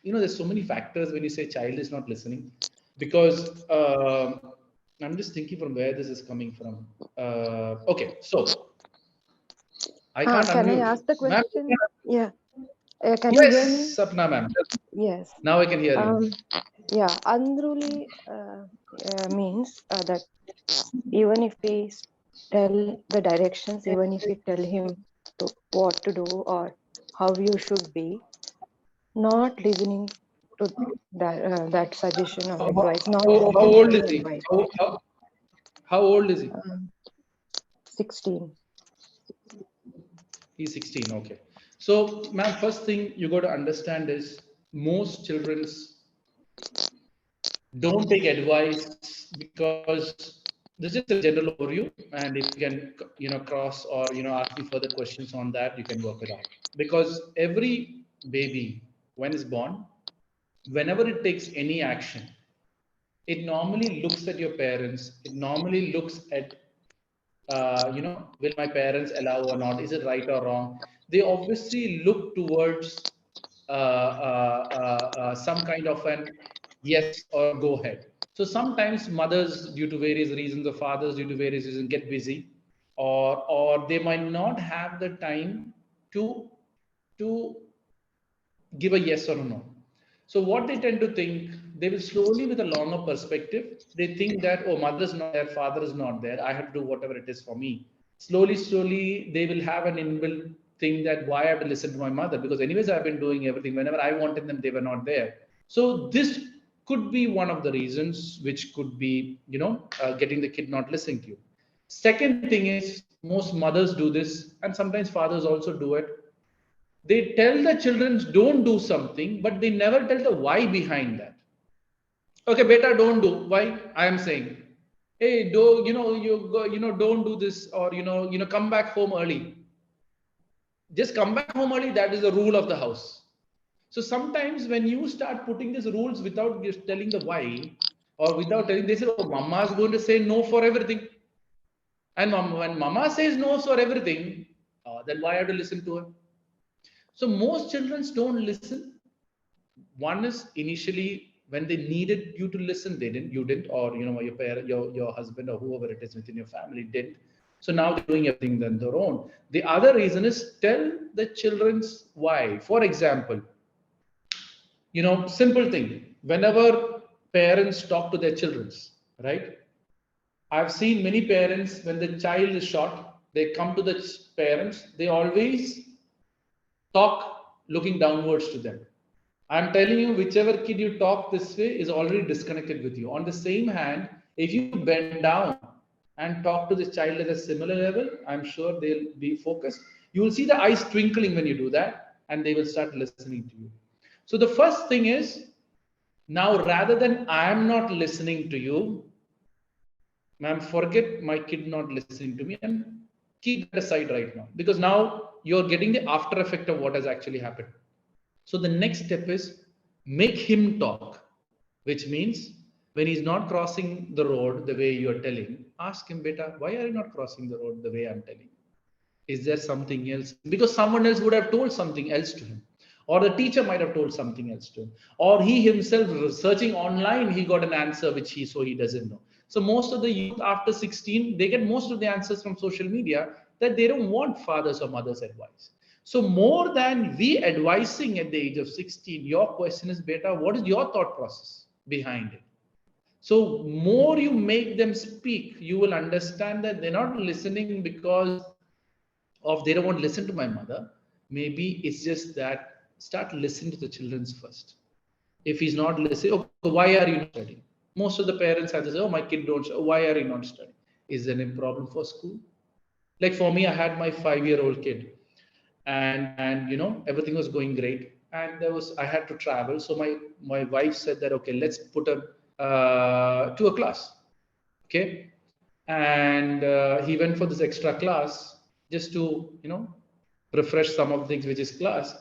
there's so many factors when you say child is not listening, because I'm just thinking from where this is coming from. Okay, so I can't Can I unmute, ask the ma'am. question? Yeah. Can you hear Yes, me? Sapna, ma'am. Yes. Now I can hear you. Yeah. Andruli means that even if we tell the directions, even if we tell him what to do or how you should be, not listening to that suggestion or advice, not How taking old any is he? advice. How old is he? 16. He's 16. Okay. So, ma'am, first thing you got to understand is most children's don't take advice because this is just a general overview. And if you can, cross or, ask me further questions on that, you can work it out. Because every baby, when it's born, whenever it takes any action, it normally looks at your parents. It normally looks at will my parents allow or not? Is it right or wrong? They obviously look towards some kind of an yes or go ahead. So sometimes mothers, due to various reasons, or fathers, due to various reasons, get busy, or they might not have the time to to give a yes or a no. So what they tend to think, they will slowly, with a longer perspective, they think that, oh, mother is not there, father is not there, I have to do whatever it is for me. Slowly, they will have an inbuilt thing that why I have to listen to my mother, because anyways I've been doing everything. Whenever I wanted them, they were not there. So this could be one of the reasons, which could be, getting the kid not listening to you. Second thing is, most mothers do this, and sometimes fathers also do it. They tell the children don't do something, but they never tell the why behind that. Okay, beta, don't do. Why? I am saying, hey, do you go, don't do this, or come back home early. Just come back home early. That is the rule of the house. So sometimes when you start putting these rules without just telling the why, or without telling, they say, oh, mama is going to say no for everything. And when mama says no for everything, then why have to listen to her? So most children don't listen. One is initially when they needed you to listen, they didn't, you didn't, or your parent, your husband, or whoever it is within your family didn't. So now they're doing everything on their own. The other reason is tell the children's why. For example, simple thing. Whenever parents talk to their children's, right? I've seen many parents when the child is short, they come to the parents. They always talk looking downwards to them. I'm telling you, whichever kid you talk this way is already disconnected with you. On the same hand, if you bend down and talk to this child at a similar level, I'm sure they'll be focused. You will see the eyes twinkling when you do that, and they will start listening to you. So the first thing is, now rather than I'm not listening to you, ma'am, forget my kid not listening to me and keep that aside right now, because now you're getting the after effect of what has actually happened. So the next step is make him talk, which means when he's not crossing the road the way you're telling, ask him, beta, why are you not crossing the road the way I'm telling? Is there something else? Because someone else would have told something else to him, or the teacher might have told something else to him, or he himself searching online, he got an answer which he doesn't know. So most of the youth after 16, they get most of the answers from social media, that they don't want fathers or mothers' advice. So more than we advising at the age of 16, your question is, beta, what is your thought process behind it? So more you make them speak, you will understand that they're not listening because of they don't want to listen to my mother. Maybe it's just that start listening to the children's first. If he's not listening, okay, why are you not studying? Most of the parents have to say, oh, my kid don't. Why are you not studying? Is there any problem for school? Like for me, I had my 5-year-old kid, and everything was going great, and I had to travel. So my wife said that, okay, let's put him to a class, okay, and he went for this extra class. just to, refresh some of the things which is class.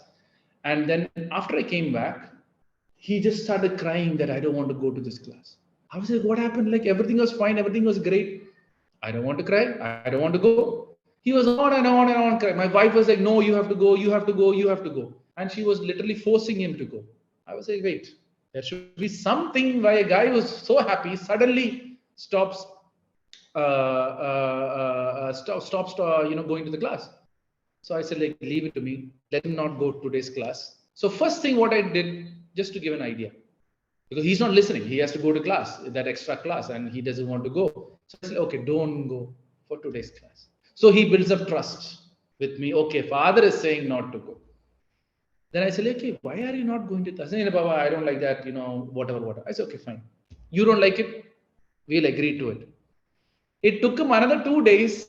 And then after I came back, he just started crying that I don't want to go to this class. I was like, what happened? Like everything was fine, everything was great. I don't want to cry. I don't want to go. He was on and on and on crying. My wife was like, no, you have to go, you have to go, you have to go. And she was literally forcing him to go. I was like, wait, there should be something why a guy who's so happy suddenly stops, going to the class. So I said, like, leave it to me. Let him not go to today's class. So first thing what I did, just to give an idea, because he's not listening. He has to go to class, that extra class, and he doesn't want to go. So I said, okay, don't go for today's class. So he builds up trust with me. Okay, father is saying not to go. Then I said, okay, why are you not going to class? Baba, I don't like that, whatever. I said, okay, fine. You don't like it? We'll agree to it. It took him another 2 days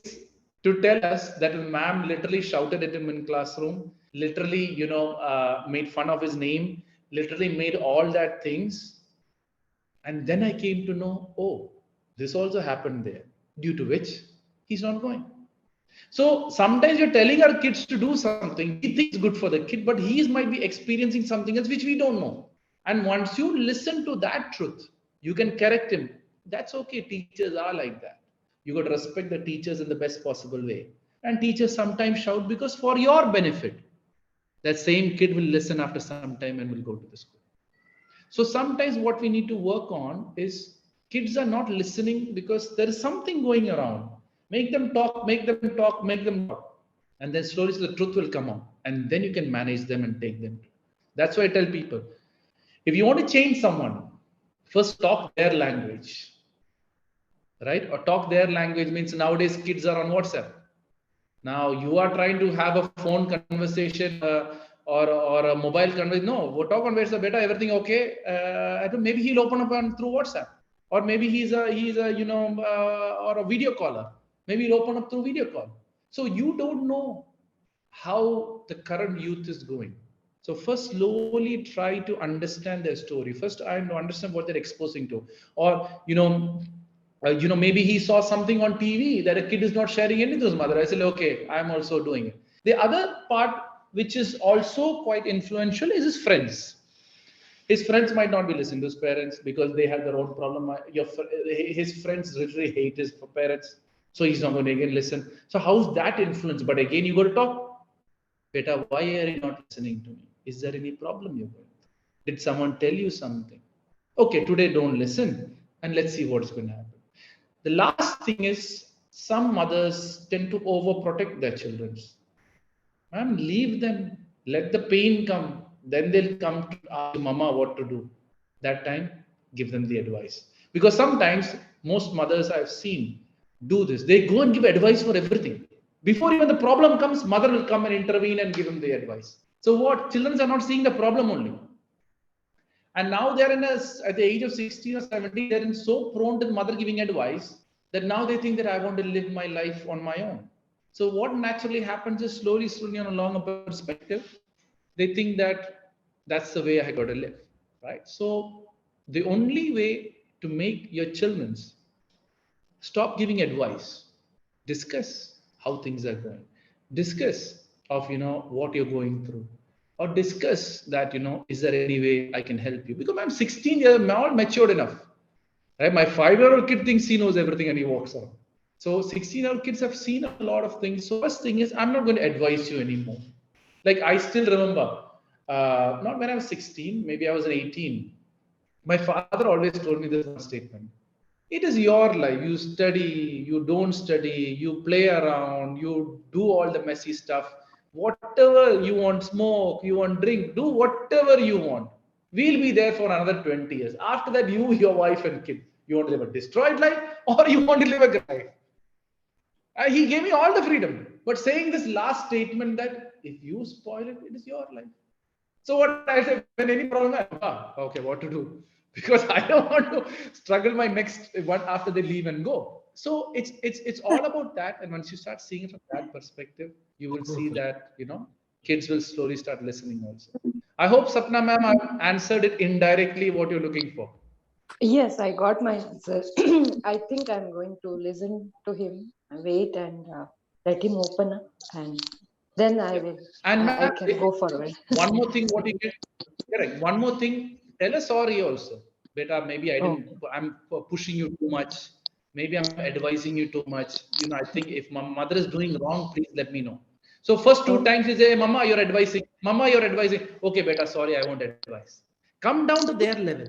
to tell us that ma'am literally shouted at him in classroom, literally, made fun of his name, literally made all that things. And then I came to know, oh, this also happened there, due to which he's not going. So sometimes we're telling our kids to do something, we think it's good for the kid, but he might be experiencing something else which we don't know. And once you listen to that truth, you can correct him. That's okay. Teachers are like that. You got to respect the teachers in the best possible way. And teachers sometimes shout because for your benefit, that same kid will listen after some time and will go to the school. So sometimes what we need to work on is kids are not listening because there is something going around. Make them talk, make them talk, make them talk. And then slowly the truth will come out. And then you can manage them and take them. That's why I tell people, if you want to change someone, first talk their language. Right? Or talk their language means nowadays kids are on WhatsApp. Now you are trying to have a phone conversation or a mobile conversation. No, we'll talk on WhatsApp. Beta, everything okay? Maybe he'll open up through WhatsApp, or maybe he's a or a video caller. Maybe he'll open up through video call. So you don't know how the current youth is going. So first, slowly try to understand their story. First, I understand what they're exposing to, or maybe he saw something on TV that a kid is not sharing anything with his mother. I said, okay, I'm also doing it. The other part, which is also quite influential, is his friends. His friends might not be listening to his parents because they have their own problem. His friends literally hate his parents, so he's not going to again listen. So how's that influence? But again, you got to talk. Beta, why are you not listening to me? Is there any problem you're going through? Did someone tell you something? Okay, today don't listen, and let's see what's going to happen. The last thing is, some mothers tend to overprotect their children. Ma'am, leave them. Let the pain come. Then they'll come to ask mama what to do. That time, give them the advice. Because sometimes, most mothers I've seen do this. They go and give advice for everything. Before even the problem comes, mother will come and intervene and give them the advice. So what? Children are not seeing the problem only. And now they're at the age of 16 or 17, they're so prone to the mother giving advice that now they think that I want to live my life on my own. So what naturally happens is slowly on a longer perspective, they think that that's the way I got to live, right? So the only way to make your children stop giving advice, discuss how things are going, discuss of, what you're going through, or discuss that, is there any way I can help you? Because I'm 16 years, I'm all matured enough. Right? My 5-year-old kid thinks he knows everything and he walks on. So 16-year-old kids have seen a lot of things. So first thing is, I'm not going to advise you anymore. Like I still remember, not when I was 16, maybe I was 18. My father always told me this one statement. It is your life. You study, you don't study, you play around, you do all the messy stuff. Whatever you want, smoke, you want drink, do whatever you want. We'll be there for another 20 years. After that, you, your wife and kid, you want to live a destroyed life or you want to live a good life. He gave me all the freedom. But saying this last statement that if you spoil it, it is your life. So what I say, when any problem, okay, what to do? Because I don't want to struggle my next one after they leave and go. So it's all about that. And once you start seeing it from that perspective, you will see that, kids will slowly start listening also. I hope, Sapna ma'am, I've answered it indirectly what you're looking for. Yes, I got my answer. I think I'm going to listen to him, wait, and let him open up, and then I will. And I can go forward. one more thing, what you get correct. One more thing, tell us sorry also. Beta, maybe I'm pushing you too much. Maybe I'm advising you too much. I think if my mother is doing wrong, please let me know. So first two times you say, Mama, you're advising. Mama, you're advising. Okay, beta, sorry, I won't advise. Come down to their level.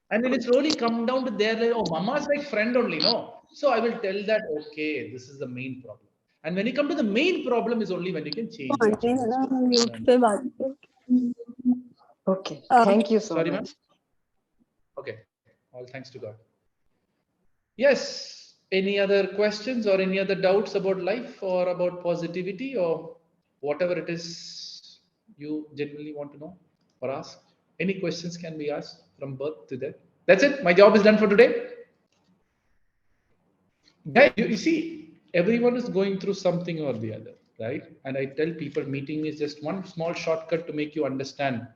And when it slowly come down to their level, oh, Mama's like friend only, no. So I will tell that, okay, this is the main problem. And when you come to the main problem is only when you can change the Okay, thank you so Sorry, much. ma'am. Okay, all thanks to God. Yes, any other questions or any other doubts about life or about positivity or whatever it is you genuinely want to know or ask? Any questions can be asked from birth to death. That's it. My job is done for today. Yeah, you see, everyone is going through something or the other, right? And I tell people meeting is just one small shortcut to make you understand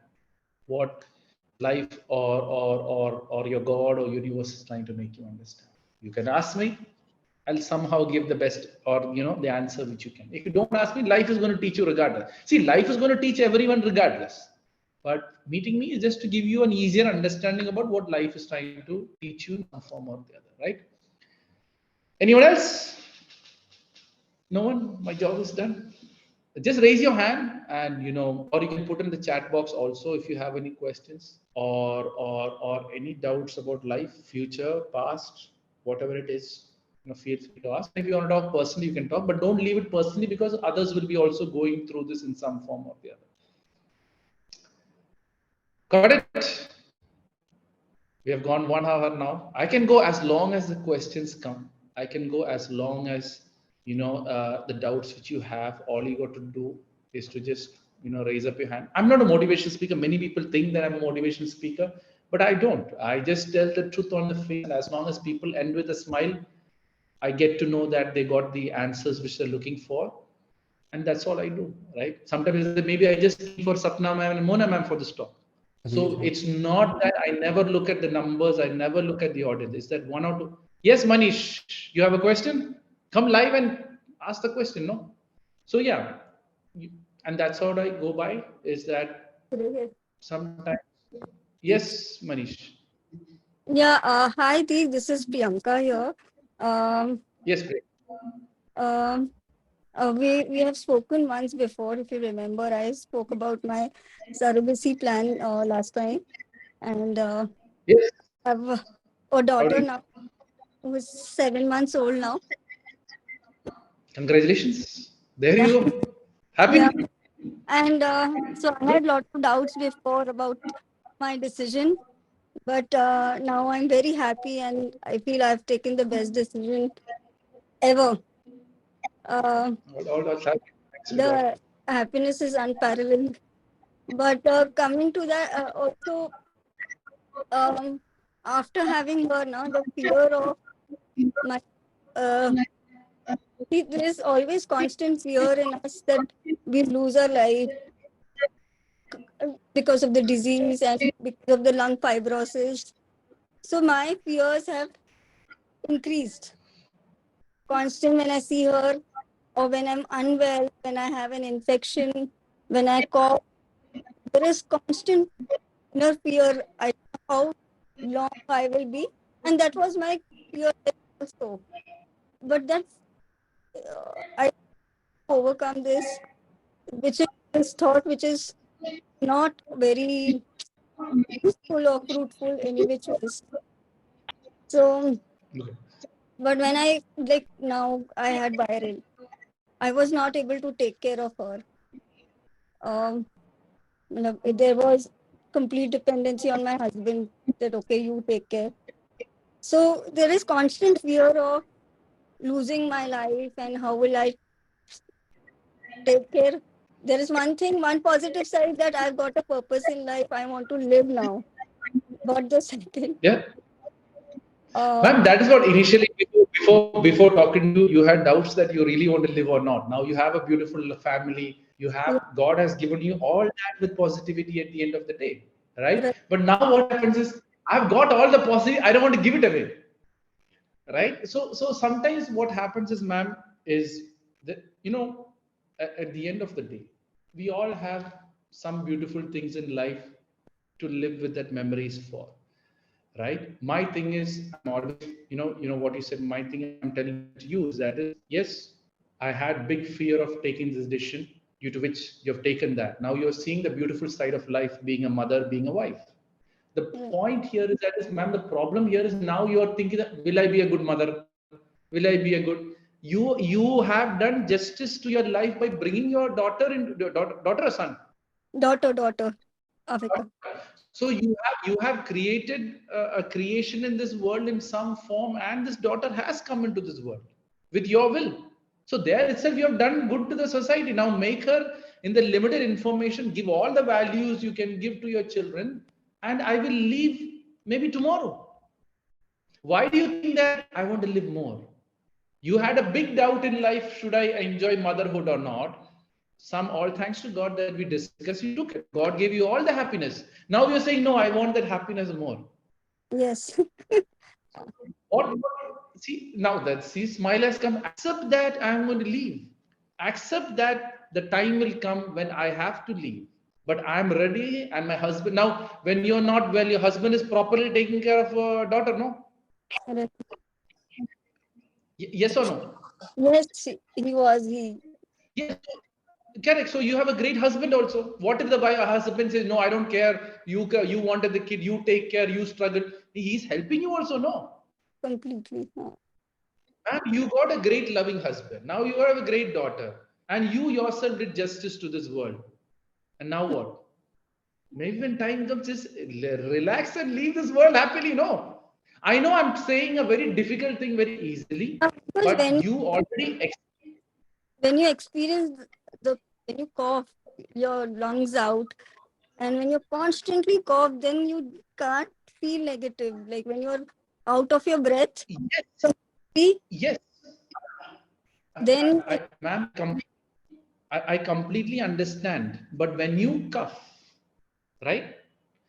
what life or your God or universe is trying to make you understand. You can ask me, I'll somehow give the best or the answer which you can. If you don't ask me, life is going to teach you regardless. See, life is going to teach everyone regardless. But meeting me is just to give you an easier understanding about what life is trying to teach you in some form or the other, right? Anyone else? No one? My job is done. Just raise your hand and or you can put in the chat box also if you have any questions or any doubts about life, future, past, whatever it is. Feel free to ask. If you want to talk personally, you can talk, but don't leave it personally because others will be also going through this in some form or the other. Got it? We have gone 1 hour now. I can go as long as the questions come. I can go as long as the doubts which you have. All you got to do is to just raise up your hand. I'm not a motivational speaker. Many people think that I'm a motivational speaker, but I don't. I just tell the truth on the face. And as long as people end with a smile, I get to know that they got the answers which they're looking for. And that's all I do, right? Sometimes maybe I just think for Sapna ma'am and Mona ma'am for this talk. So it's not that I never look at the numbers. I never look at the audience. It's that one or two. Yes, Manish, you have a question? Come live and ask the question, no? So yeah, and that's how I go by is that sometimes. Yes, Manish. Yeah, hi Deek, this is Priyanka here. Yes, please. We have spoken once before, if you remember. I spoke about my surrogacy plan last time, and Yes. I have a daughter now who is 7 months old now. Congratulations. There you go. Happy. Yeah, and so I had a lot of doubts before about my decision, but now I'm very happy, and I feel I've taken the best decision ever. Uh, All happy. Thanks to God. the happiness is unparalleled. But coming to that, also um, after having her now, the fear of my there is always constant fear in us that we lose our life because of the disease and because of the lung fibrosis. So my fears have increased constant when I see her or when I'm unwell, when I have an infection, when I cough. There is constant inner fear. I don't know how long I will be, and that was my fear also. But that's I overcome this, which is this thought, which is not very useful or fruitful any which ways. So, Okay. but when I like now I had viral, I was not able to take care of her. There was complete dependency on my husband that okay, you take care. So there is constant fear of losing my life and how will I take care. There is one thing, one positive side that I've got a purpose in life. I want to live now. But the second, Yeah. uh, Ma'am, that is what initially before talking to you, you had doubts that you really want to live or not. Now you have a beautiful family. You have God has given you all that with positivity at the end of the day, right? But now what happens is I've got all the positive. I don't want to give it away, right? So sometimes what happens is, ma'am, is you know, at the end of the day, we all have some beautiful things in life to live with that memories for, right? My thing is, I'm always, what you said, my thing I'm telling to you is that is, yes, I had big fear of taking this decision due to which you've taken that. Now you're seeing the beautiful side of life, being a mother, being a wife. The point here is that is, ma'am, the problem here is now you are thinking that, will I be a good mother? Will I be a good? You have done justice to your life by bringing your daughter in, daughter or son? Daughter, Avika. So you have created a creation in this world in some form, and this daughter has come into this world with your will. So there itself, you have done good to the society. Now make her in the limited information, give all the values you can give to your children, and I will leave maybe tomorrow. Why do you think that I want to live more? You had a big doubt in life, should I enjoy motherhood or not? Some, all thanks to God that we discussed, you took it. God gave you all the happiness. Now you're saying, no, I want that happiness more. Yes. What see now that see smile has come. Accept that I'm going to leave. Accept that the time will come when I have to leave. But I'm ready, and my husband now. When you're not well, your husband is properly taking care of a daughter, no? Correct. Yes or no? Yes, he was. Yes, correct. So you have a great husband also. What if the husband says, "No, I don't care. You wanted the kid. You take care. You struggle." He's helping you also, no? Completely. And you got a great loving husband. Now you have a great daughter, and you yourself did justice to this world. And now what? Maybe when time comes, just relax and leave this world happily. No, I know I'm saying a very difficult thing very easily, Because but you already. when you experience when you cough your lungs out, and when you constantly cough, then you can't feel negative. Like when you're out of your breath, Yes, see, yes, then ma'am, I completely understand. But when you cough, right?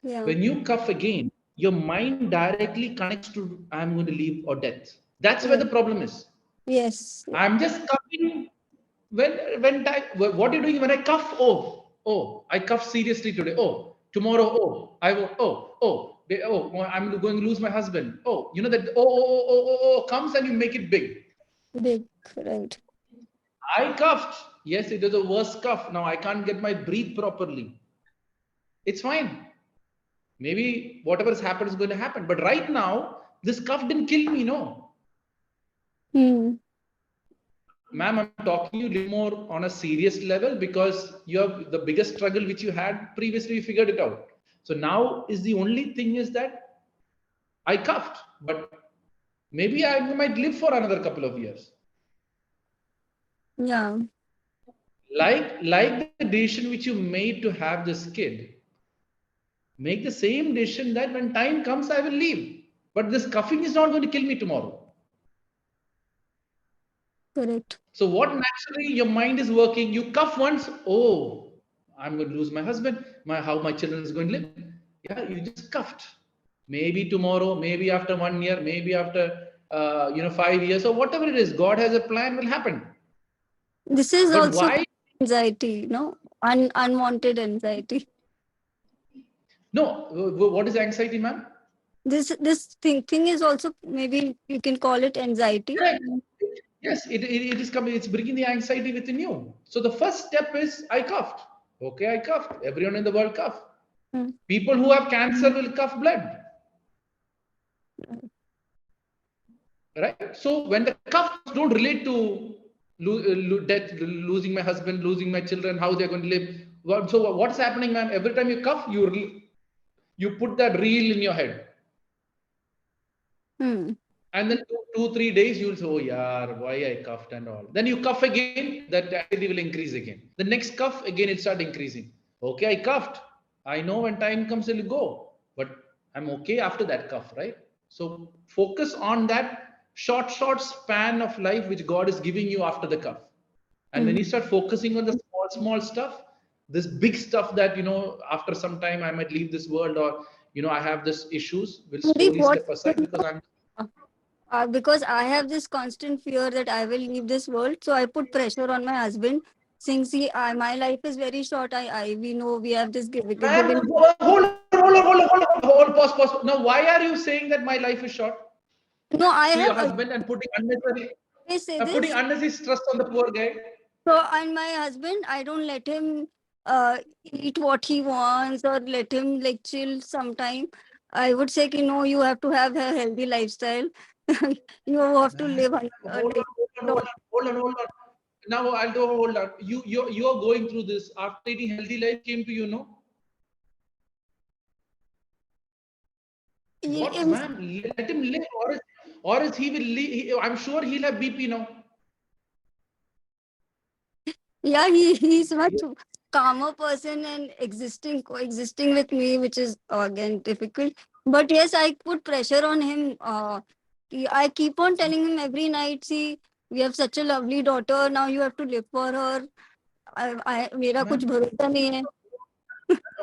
yeah, When you cough again, your mind directly connects to I'm going to leave or death. That's where yeah. the problem is. Yes, I'm just coughing when time. What are you doing when I cough? Oh, I cough seriously today. Oh, tomorrow. Oh, I will. Oh, I'm going to lose my husband. Oh, you know that. Oh comes and you make it big. big, right. I coughed. Yes, it is a worse cough. Now I can't get my breathe properly. It's fine. Maybe whatever's happened is going to happen. But right now, this cough didn't kill me, no. Ma'am, I'm talking you a little more on a serious level because you have the biggest struggle which you had previously, you figured it out. So now is the only thing is that I coughed, but maybe I might live for another couple of years. Yeah, Like the decision which you made to have this kid, make the same decision that when time comes, I will leave. But this coughing is not going to kill me tomorrow. correct. So what naturally your mind is working, you cough once, oh, I'm going to lose my husband, how my children is going to live. Yeah, you just coughed. Maybe tomorrow, maybe after 1 year, maybe after 5 years, or whatever it is, God has a plan will happen. This is But also why? anxiety, unwanted anxiety. No, what is anxiety, ma'am? This thing is also, maybe you can call it anxiety. Correct. Yes, it is coming, it's bringing the anxiety within you. So the first step is I coughed. Okay, I coughed. Everyone in the world cough. People who have cancer will cough blood. Right? So when the cough don't relate to death, losing my husband, losing my children, how they're going to live. So what's happening, ma'am? Every time you cough, you put that reel in your head. And then 2-3 days, you'll say, oh, yeah, why I coughed and all. Then you cough again, that anxiety will increase again. The next cough, again, it start increasing. Okay, I coughed. I know when time comes, it'll go. But I'm okay after that cough, right? So focus on that short span of life which God is giving you after the cough. And when you start focusing on the small stuff, this big stuff that, after some time I might leave this world, or, I have this issues, will Deek, slowly step aside because I'm Because I have this constant fear that I will leave this world. So I put pressure on my husband. Since my life is very short, we know we have this Man, given. pause, pause. Now, why are you saying that my life is short No, I to your have husband and always say putting this. unnecessary stress on the poor guy? So, and my husband, I don't let him eat what he wants or let him like chill sometime. I would say, no, you have to have a healthy lifestyle. You have to Man, live hold on, like. hold on. Now I'll do hold on. You're going through this after eating healthy life came to you, no? What, In, man? Let him live, or is he will leave. I'm sure he'll have BP now. yeah, he's much calmer person and coexisting with me, which is again difficult. But yes, I put pressure on him. I keep on telling him every night, see, we have such a lovely daughter. Now you have to live for her. मेरा कुछ Ma'am, भरोसा नहीं है.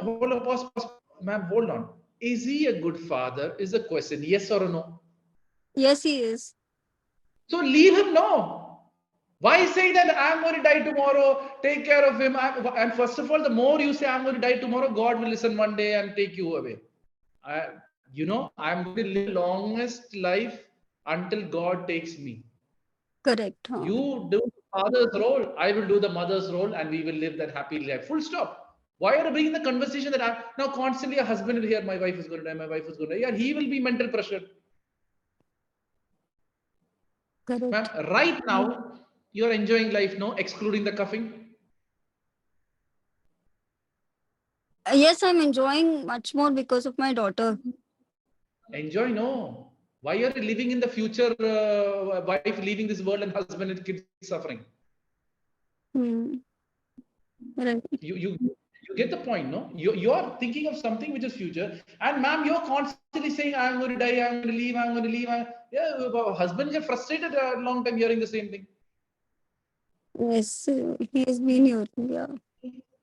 hold on, pause. Ma'am, hold on. Is he a good father? Is the question yes or no? Yes, he is. So leave him now. Why say that I'm going to die tomorrow? Take care of him. And first of all, the more you say I'm going to die tomorrow, God will listen one day and take you away. I'm going to live longest life until God takes me. Correct. Huh? You do the father's role, I will do the mother's role, and we will live that happy life. Full stop. Why are you bringing the conversation that I'm now constantly a husband will hear my wife is going to die, my wife is going to die? Yeah, he will be mental pressure. Ma'am, Correct. right now, you're enjoying life, no? Excluding the cuffing. Yes, I'm enjoying much more because of my daughter. Enjoy, no. Why are you living in the future, wife leaving this world and husband and kids suffering? Hmm. Right. You get the point, no? You're thinking of something which is future, and ma'am, you're constantly saying, I'm going to die, I'm going to leave, I'm going to leave. Yeah, husbands get frustrated a long time hearing the same thing. Yes, he has been here. Yeah.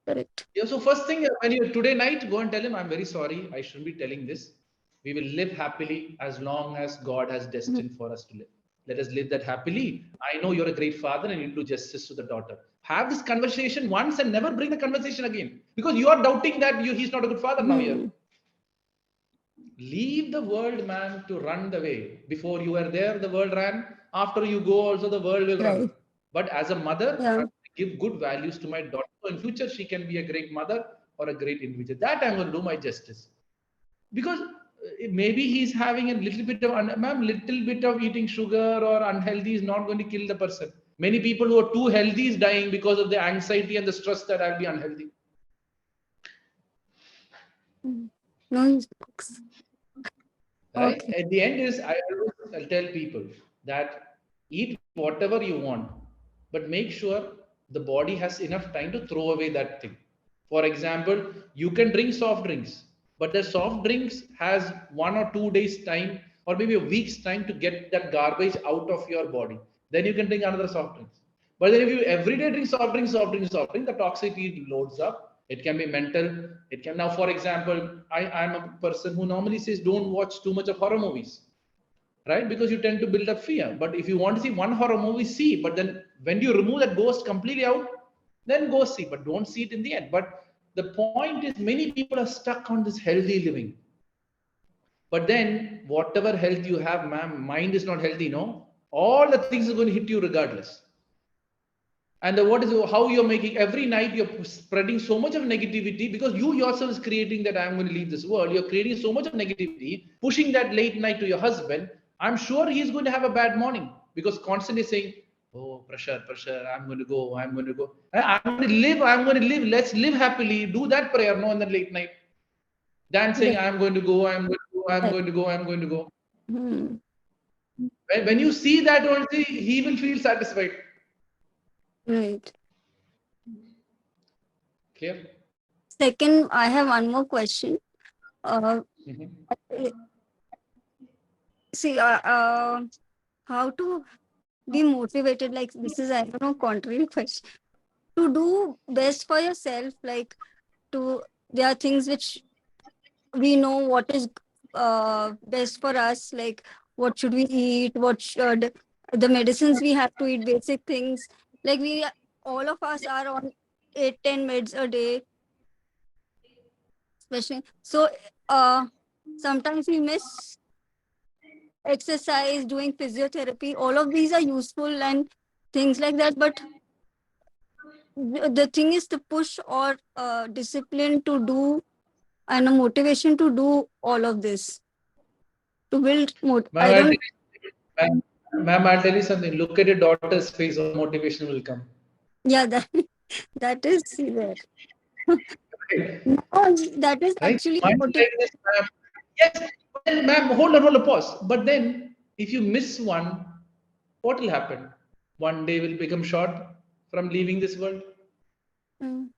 Correct. Yeah, so first thing, when you today night, go and tell him, I'm very sorry, I shouldn't be telling this. We will live happily as long as God has destined for us to live. Let us live that happily. I know you're a great father and you'll do justice to the daughter. Have this conversation once and never bring the conversation again. Because you are doubting that he's not a good father now here. Hmm. Leave the world, man, to run the way. Before you were there, the world ran. After you go, also the world will run. Right. But as a mother, I Yeah. give good values to my daughter. So in future, she can be a great mother or a great individual. That I'm going to do my justice. Because maybe he's having a little bit of, ma'am, little bit of eating sugar or unhealthy is not going to kill the person. Many people who are too healthy is dying because of the anxiety and the stress that I'll be unhealthy. Hmm. No, he smokes. Right? Okay. At the end is I'll tell people that eat whatever you want, but make sure the body has enough time to throw away that thing. For example, you can drink soft drinks, but the soft drinks has 1 or 2 days time or maybe a week's time to get that garbage out of your body. Then you can drink another soft drinks. But then if you every day drink soft drink, the toxicity loads up. It can be mental. It can now, for example, I'm a person who normally says don't watch too much of horror movies, right? Because you tend to build up fear. But if you want to see one horror movie, see. But then when you remove that ghost completely out, then go see. But don't see it in the end. But the point is, many people are stuck on this healthy living. But then, whatever health you have, ma'am, mind is not healthy, no? All the things are going to hit you regardless. And what is how you're making every night you're spreading so much of negativity because you yourself is creating that I'm going to leave this world. You're creating so much of negativity, pushing that late night to your husband. I'm sure he's going to have a bad morning because constantly saying, oh, pressure, I'm going to go, I'm going to go. I'm going to live, I'm going to live. Let's live happily. Do that prayer, no, in the late night. Than saying, Right. I'm going to go, I'm going to go, I'm Right. going to go, I'm going to go. Hmm. When you see that only, he will feel satisfied. Right. Clear? Second, I have one more question. Uh, Mhm. see, how to be motivated? Like this is, I don't know, contrary question. To do best for yourself, like to there are things which we know what is best for us, like what should we eat, what should the medicines we have to eat, basic things. Like all of us are on 8-10 meds a day, especially. So sometimes we miss exercise, doing physiotherapy. All of these are useful and things like that. But the thing is to push or discipline to do and a motivation to do all of this to build. Ma'am, I don't. I'll tell you something. Look at your daughter's face, all motivation will come. Yeah, that that is there. Right? No, that is Right? actually Mind motivation. like this, ma'am. Yes, but then, ma'am, hold on, pause. But then, if you miss one, what will happen? One day will become short from leaving this world. Mm,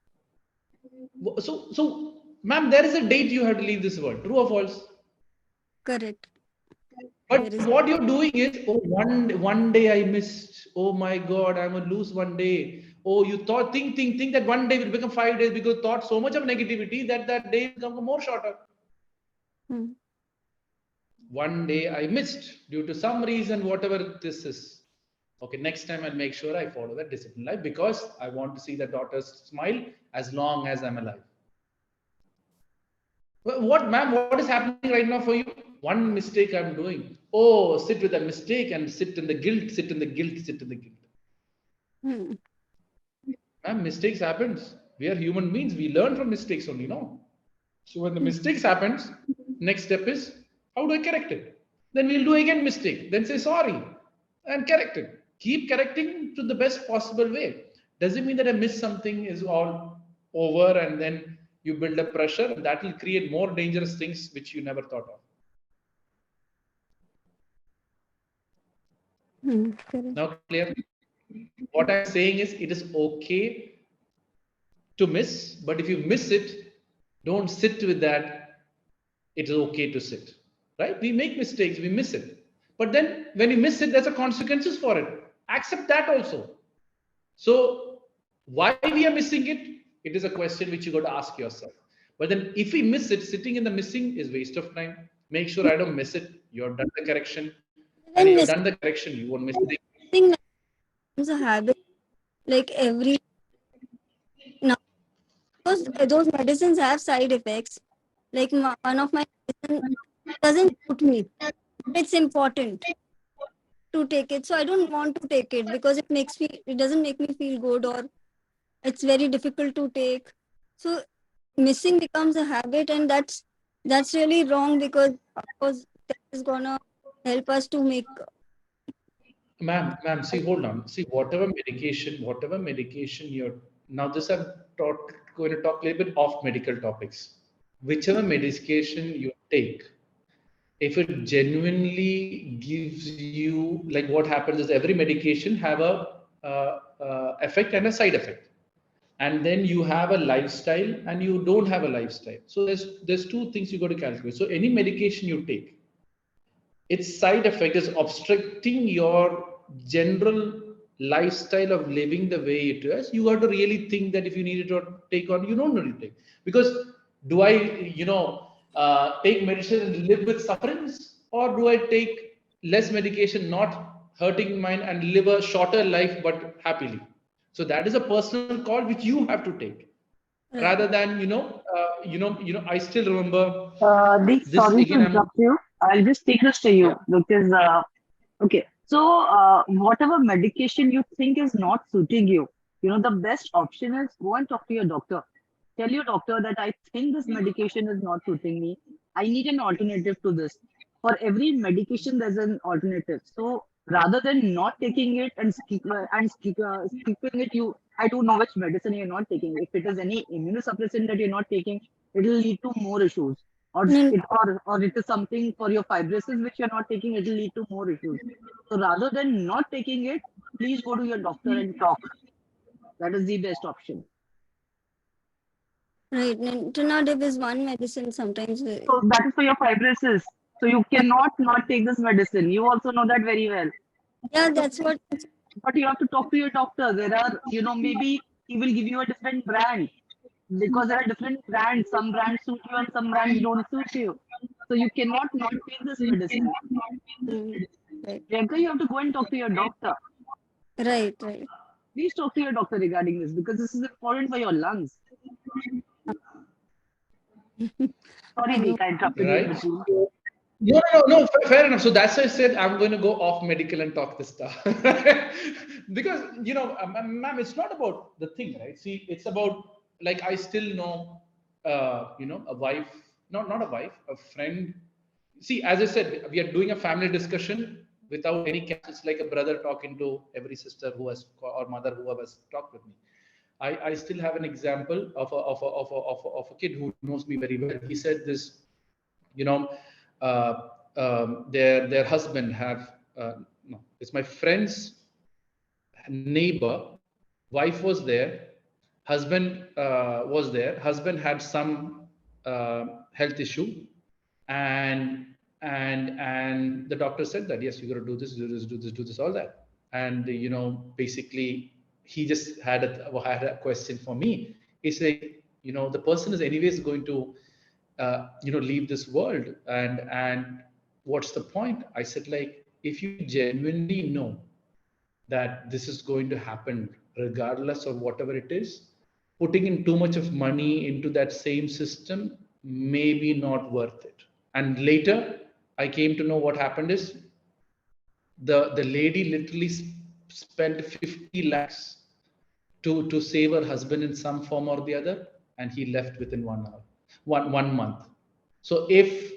So, ma'am, there is a date you have to leave this world. True or false? correct. But There is. what you're doing is, oh, one day I missed. Oh my God, I'm gonna lose one day. Oh, you thought, think that one day will become 5 days because you thought so much of negativity that that day will become more shorter. Mm, One day I missed due to some reason, whatever this is. Okay, next time I'll make sure I follow that discipline life because I want to see the daughter's smile as long as I'm alive. What, ma'am, what is happening right now for you? One mistake I'm doing. Oh, sit with a mistake and sit in the guilt, sit in the guilt, sit in the guilt. mm, Ma'am, mistakes happens. We are human beings. We learn from mistakes only, no? So when the mistakes happens, next step is how do I correct it? Then we'll do again mistake. Then say sorry and correct it. Keep correcting to the best possible way. Doesn't mean that I miss something is all over and then you build up pressure and that will create more dangerous things which you never thought of. correct. Now clear? What I'm saying is it is okay to miss, but if you miss it, don't sit with that. It is okay to sit, right? We make mistakes, we miss it. But then when you miss it, there's a consequences for it. Accept that also. So why we are missing it? It is a question which you got to ask yourself. But then if we miss it, sitting in the missing is waste of time. Make sure I don't miss it. You've done the correction. And Even you've missing done the correction, you won't miss it. becomes a habit. Like every now, those medicines have side effects. Like one of my medicine doesn't suit me. It's important to take it, so I don't want to take it because it doesn't make me feel good, or it's very difficult to take. So missing becomes a habit, and that's really wrong because of course that is gonna help us to make. Ma'am, see, hold on. See, whatever medication you're now, this I'm going to talk a little bit off medical topics. Whichever medication you take, if it genuinely gives you, like what happens is every medication have a effect and a side effect, and then you have a lifestyle and you don't have a lifestyle. So there's two things you got to calculate. So any medication you take, its side effect is obstructing your general lifestyle of living the way it is. You have to really think that if you need to take on, you don't really take. Because do I, take medicine and live with sufferings, or do I take less medication, not hurting mine, and live a shorter life but happily? So that is a personal call which you have to take, rather than I still remember Deek, this sorry to again. interrupt you. I'll just take this to you because, okay. So, whatever medication you think is not suiting you, the best option is go and talk to your doctor. Tell your doctor that I think this medication is not suiting me. I need an alternative to this. For every medication, there's an alternative. So rather than not taking it and skipping it, I don't know which medicine you're not taking. If it is any immunosuppressant that you're not taking, it will lead to more issues. Mm, Or it is something for your fibrosis which you're not taking, it will lead to more issues. So rather than not taking it, please go to your doctor and talk. That is the best option. right. Nintedanib is one medicine sometimes. So that is for your fibrosis. So you cannot not take this medicine. You also know that very well. Yeah, So, that's what. but you have to talk to your doctor. There are, maybe he will give you a different brand because there are different brands. Some brands suit you and some brands don't suit you. So you cannot not take this medicine. Right, Priyanka, you have to go and talk to your doctor. right, right. Please talk to your doctor regarding this because this is important for your lungs. Sorry, No. Deek, I interrupted you in Right? between. No, fair enough. So that's why I said I'm going to go off medical and talk this stuff. Because, ma'am, it's not about the thing, right? See, it's about, like, I still know, a wife, not a wife, a friend. See, as I said, we are doing a family discussion without any caps. It's like a brother talking to every sister who has, or mother who has talked with me. I still have an example of a kid who knows me very well. He said this, you know, their husband have, no, it's my friend's neighbor, wife was there, husband was there, husband had some health issue, and the doctor said that yes, you got to do this, do this, all that. And basically he just had a question for me. He said, the person is anyways going to leave this world, and what's the point? I said, like, if you genuinely know that this is going to happen regardless of whatever it is, putting in too much of money into that same system may be not worth it. And later I came to know what happened is the lady literally spent 50 lakhs to save her husband in some form or the other, and he left within 1 hour, one month. So if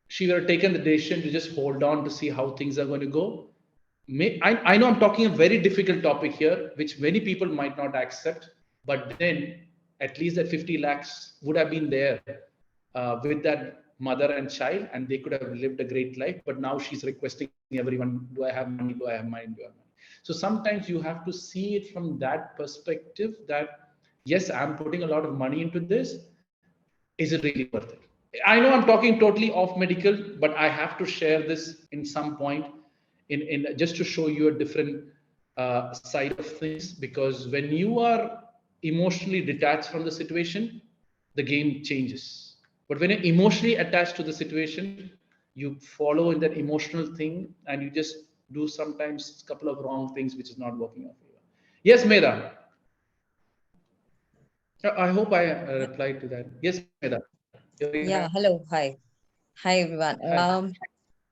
she were taken the decision to just hold on to see how things are going to go, I know I'm talking a very difficult topic here, which many people might not accept, but then at least that 50 lakhs would have been there with that mother and child, and they could have lived a great life. But now she's requesting everyone, do I have money? Do I have money? Do I have money? So sometimes you have to see it from that perspective that, yes, I'm putting a lot of money into this. Is it really worth it? I know I'm talking totally off medical, but I have to share this in some point in just to show you a different side of things, because when you are emotionally detached from the situation, the game changes. But when you're emotionally attached to the situation, you follow in that emotional thing and you just do sometimes a couple of wrong things which is not working out for you. Yes, Meda. I hope I replied to that. Yes, Meda. Yeah, hello. Hi. Hi, everyone. Hi.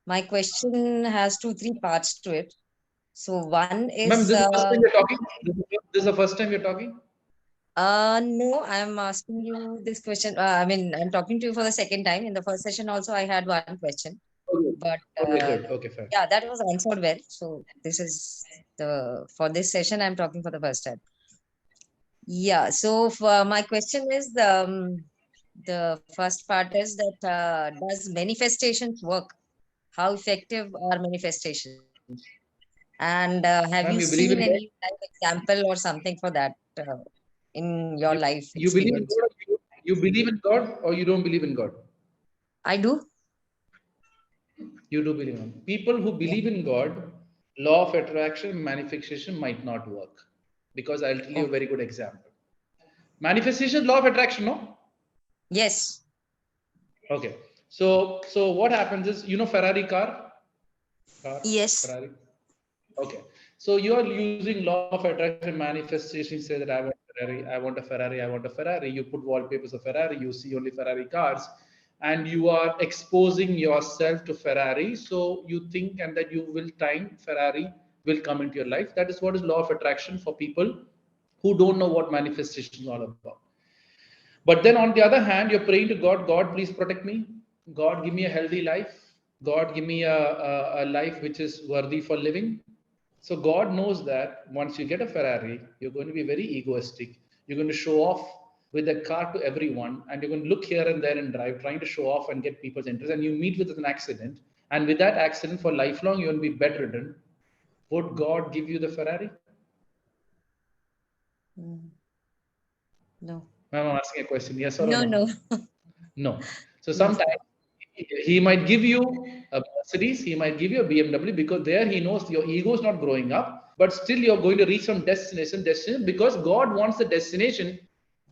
My question has three parts to it. So one Ma'am, is, this is the first time you're talking? This is the first time you're talking? no, I'm asking you this question. I mean, I'm talking to you for the second time. In the first session also, I had one question, Okay, but okay, good. Okay, fair. yeah, that was answered well. So this is for this session, I'm talking for the first time. Yeah. So for my question is, the first part is that does manifestations work? How effective are manifestations? And have you Ma'am, you believe seen in God? any life example or something for that in your You, life you believe in experience? God? You believe in God or you don't believe in God? I do. You do believe in God. People who Yeah. believe in God, law of attraction, manifestation might not work. Because I'll tell you a Oh, very good example. Manifestation, law of attraction, no? yes. Okay. So what happens is, Ferrari car? Yes. Ferrari. Okay. So you are using law of attraction manifestation, say that I want a Ferrari, I want a Ferrari, I want a Ferrari. You put wallpapers of Ferrari, you see only Ferrari cars, and you are exposing yourself to Ferrari. So you think and that you will time Ferrari will come into your life. That is what is law of attraction for people who don't know what manifestation is all about. But then on the other hand, you're praying to God, God, please protect me. God, give me a healthy life. God, give me a life which is worthy for living. So God knows that once you get a Ferrari, you're going to be very egoistic. You're going to show off with the car to everyone, and you're going to look here and there and drive, trying to show off and get people's interest. And you meet with an accident, and with that accident, for lifelong, you're going to be bedridden. Would God give you the Ferrari? Mm, no. I'm asking a question. Yes or No, no? no. No. So No. sometimes he might give you a Mercedes, he might give you a BMW, because there he knows your ego is not growing up, but still you're going to reach some destination, because God wants the destination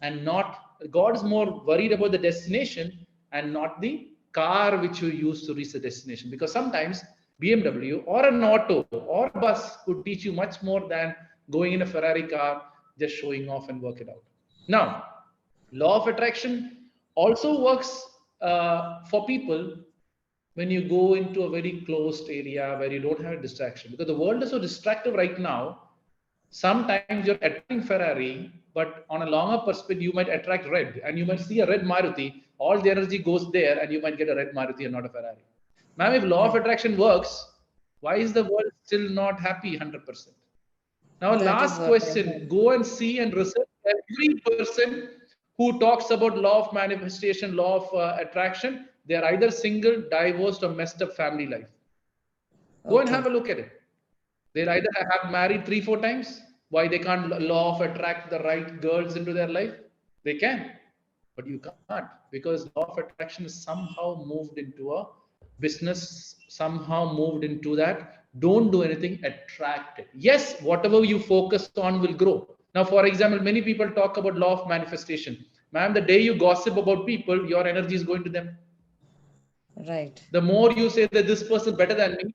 and not, God is more worried about the destination and not the car which you use to reach the destination. Because sometimes BMW or an auto or a bus could teach you much more than going in a Ferrari car, just showing off and work it out. Now, law of attraction also works for people when you go into a very closed area where you don't have a distraction, because the world is so distractive right now. Sometimes you're attracting Ferrari, but on a longer perspective, you might attract red, and you might see a red Maruti. All the energy goes there, and you might get a red Maruti and not a Ferrari. Ma'am, if law of attraction works, why is the world still not happy 100%? Now, That is last what I question: have. go and see and research every person who talks about law of manifestation, law of attraction. They are either single, divorced, or messed up family life. Go and have a Okay. look at it. They'll either have married 3-4 times. Why they can't law of attract the right girls into their life? They can, but you can't, because law of attraction is somehow moved into a business, somehow moved into that. Don't do anything, attract it. Yes, whatever you focus on will grow. Now, for example, many people talk about law of manifestation. Ma'am, the day you gossip about people, your energy is going to them. Right. The more you say that this person is better than me,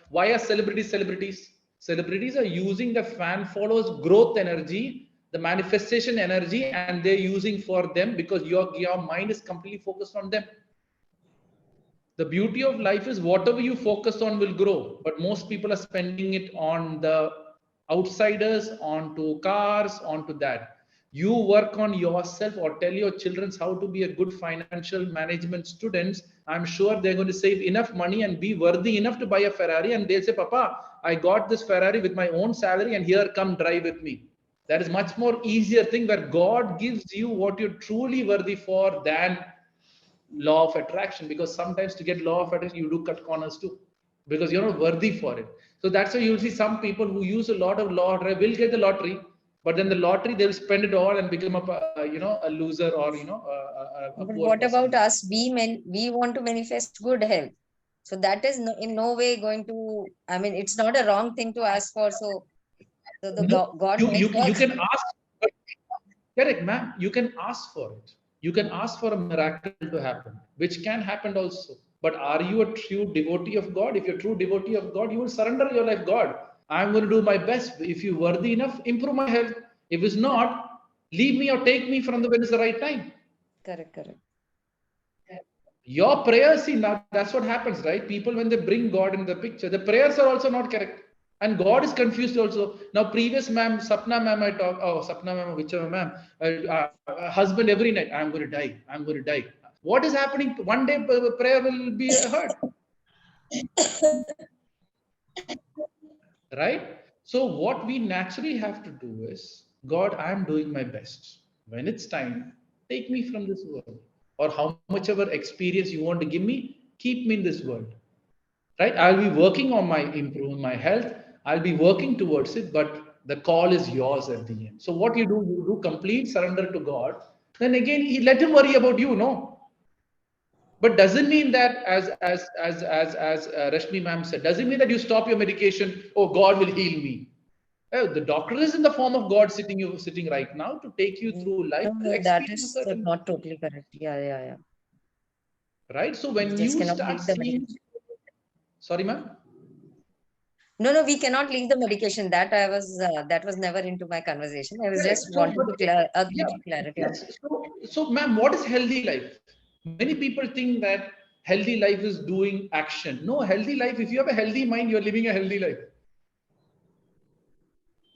why are celebrities celebrities? Celebrities are using the fan followers growth energy, the manifestation energy, and they're using for them, because your mind is completely focused on them. The beauty of life is whatever you focus on will grow, but most people are spending it on the outsiders, onto cars, onto that. You work on yourself, or tell your children how to be a good financial management students. I'm sure they're going to save enough money and be worthy enough to buy a Ferrari, and they'll say, Papa, I got this Ferrari with my own salary, and here, come drive with me. That is much more easier thing, where God gives you what you're truly worthy for than law of attraction. Because sometimes to get law of attraction, you do cut corners too, because you're not worthy for it. So that's why you'll see some people who use a lot of lottery will get the lottery, but then the lottery they'll spend it all and become a loser, or a But poor what person in about life. us? We want to manifest good health. So that is in no way going to, I mean, it's not a wrong thing to ask for. So the No, God you makes can ask. Correct, ma'am. You can ask for it. You can ask for a miracle to happen, which can happen also. But are you a true devotee of God? If you're a true devotee of God, you will surrender your life. God, I'm going to do my best. If you're worthy enough, improve my health. If it's not, leave me or take me from the when it's the right time. correct, correct. Your prayers, see, now that's what happens, right? People, when they bring God in the picture, the prayers are also not correct. And God is confused also. Now, previous ma'am, Sapna ma'am, I talk, oh, Sapna ma'am, whichever ma'am, husband every night, I'm going to die, I'm going to die. What is happening? One day prayer will be heard. Right? So, what we naturally have to do is, God, I'm doing my best. When it's time, take me from this world. Or how much ever experience you want to give me, keep me in this world. Right? I'll be working on my improving my health. I'll be working towards it, but the call is yours at the end. So what you do complete surrender to God. Then again, let him worry about you, no. But doesn't mean that, as Rashmi ma'am said, doesn't mean that you stop your medication. Oh, God will heal me. Oh, the doctor is in the form of God sitting right now to take you through life No, to no, that experience a is certain, not totally correct. Yeah, yeah, yeah. right. So We when just you cannot start leave the seeing, medication. sorry, ma'am. No, no, we cannot leave the medication. That was never into my conversation. I was Correct. just So, wanting but to clear a yeah, little clarity on yes. So, ma'am, what is healthy life? Many people think that healthy life is doing action. No, healthy life, if you have a healthy mind, you're living a healthy life, it.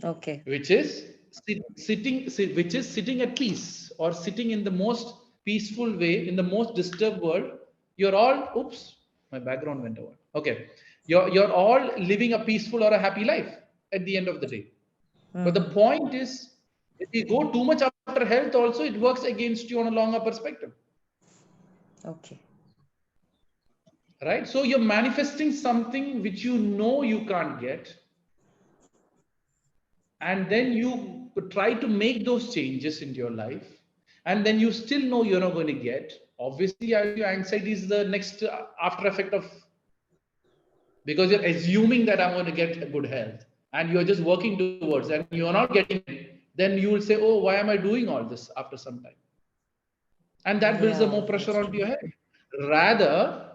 Okay. which is which is sitting at peace, or sitting in the most peaceful way in the most disturbed world. You're all, oops, my background went over. Okay. You're all living a peaceful or a happy life at the end of the day. But the Mm-hmm. point is, if you go too much after health, also it works against you on a longer perspective, Okay. right? So you're manifesting something which you know you can't get, and then you try to make those changes in your life, and then you still know you're not going to get. Obviously, your anxiety is the next after effect of, because you're assuming that I'm going to get good health, and you're just working towards, and you're not getting it. Then you will say, oh, why am I doing all this after some time? And that builds the Yeah, more pressure that's onto true. your head. Rather,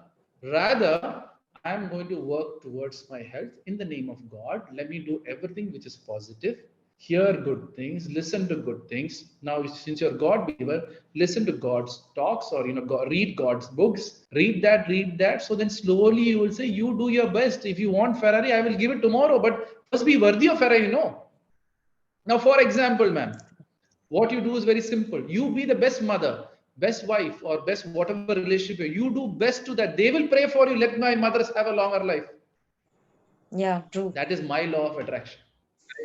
I'm going to work towards my health in the name of God. Let me do everything which is positive. Hear good things, listen to good things. Now, since you're a God believer, listen to God's talks, or read God's books. Read that. So then slowly you will say, you do your best. If you want Ferrari, I will give it tomorrow. But first be worthy of Ferrari, Now, for example, ma'am, what you do is very simple. You be the best mother, best wife, or best whatever relationship you do best to that. They will pray for you. Let my mothers have a longer life. Yeah, true. That is my law of attraction.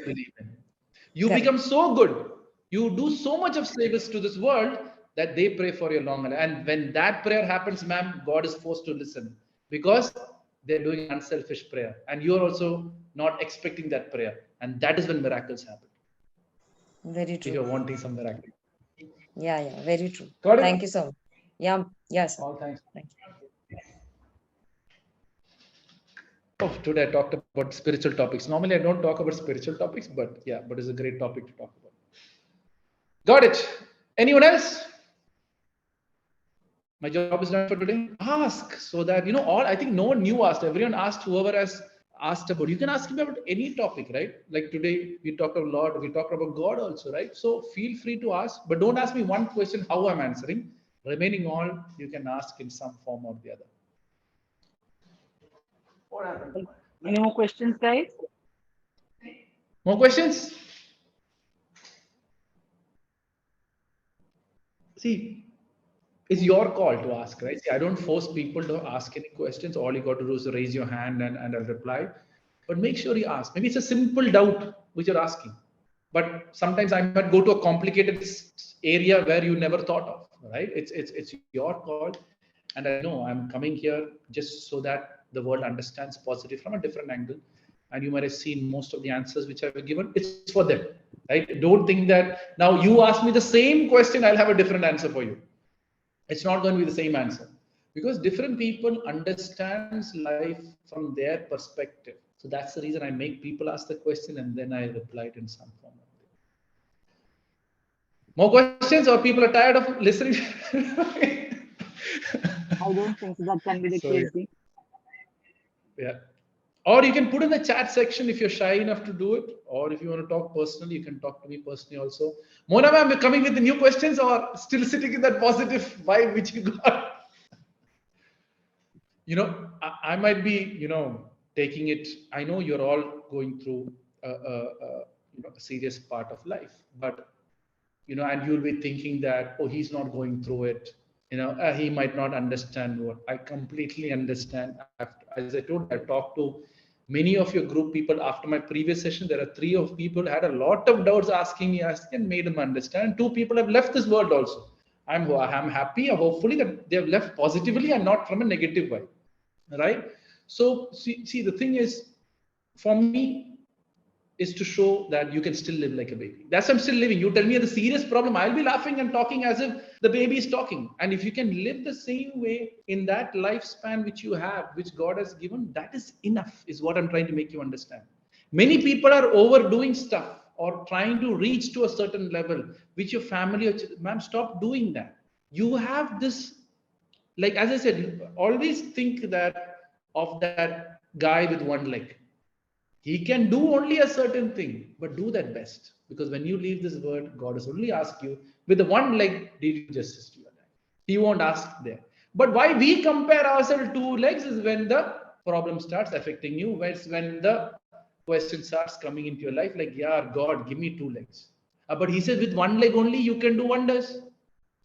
I believe in. You Correct. become so good. You do so much of service to this world that they pray for your longer life. And when that prayer happens, ma'am, God is forced to listen because they're doing unselfish prayer. And you're also not expecting that prayer. And that is when miracles happen. Very If true. you're wanting some miracle. Yeah, very true. Got it? Thank you so much. Yeah, sir. All thanks. Thank you. Oh, today I talked about spiritual topics. Normally I don't talk about spiritual topics, but it's a great topic to talk about. Got it. Anyone else? My job is done for today. Ask so that all. I think no one new asked. Everyone asked. Whoever has asked about. You can ask me about any topic, right? Like today we talked a lot. We talked about God also, right? So feel free to ask, but don't ask me one question how I'm answering. Remaining all you can ask in some form or the other. What happened? Any more questions, guys? More questions? See, it's your call to ask, right? See, I don't force people to ask any questions. All you got to do is raise your hand and I'll reply. But make sure you ask. Maybe it's a simple doubt which you're asking. But sometimes I might go to a complicated area where you never thought of, right? It's your call. And I know I'm coming here just so that the world understands positive from a different angle. And you might have seen most of the answers which I've given. It's for them, right? Don't think that now you ask me the same question, I'll have a different answer for you. It's not going to be the same answer because different people understands life from their perspective. So that's the reason I make people ask the question and then I reply it in some form. More questions, or people are tired of listening? I don't think so. That can be the case. Yeah. Or you can put in the chat section if you're shy enough to do it. Or if you want to talk personally, you can talk to me personally also. Mona ma'am, you're coming with the new questions or still sitting in that positive vibe which you got? I might be, taking it. I know you're all going through a serious part of life, but, and you'll be thinking that, oh, he's not going through it. He might not understand what I completely understand. As I told, I've talked to many of your group people after my previous session. There are 3 of people had a lot of doubts asking and made them understand. 2 people have left this world also. I'm happy, hopefully, that they have left positively and not from a negative way. Right? So see, the thing is, for me, is to show that you can still live like a baby. That's why I'm still living. You tell me the serious problem, I'll be laughing and talking as if the baby is talking. And if you can live the same way in that lifespan which you have, which God has given, that is enough, is what I'm trying to make you understand. Many people are overdoing stuff or trying to reach to a certain level, which your family, ma'am, stop doing that. You have this, like, as I said, always think that of that guy with one leg. He can do only a certain thing, but do that best. Because when you leave this world, God has only asked you, with the one leg, did you justice to your life? He won't ask there. But why we compare ourselves to 2 legs is when the problem starts affecting you. When the question starts coming into your life, like, yeah, God, give me 2 legs. But he says, with 1 leg only, you can do wonders.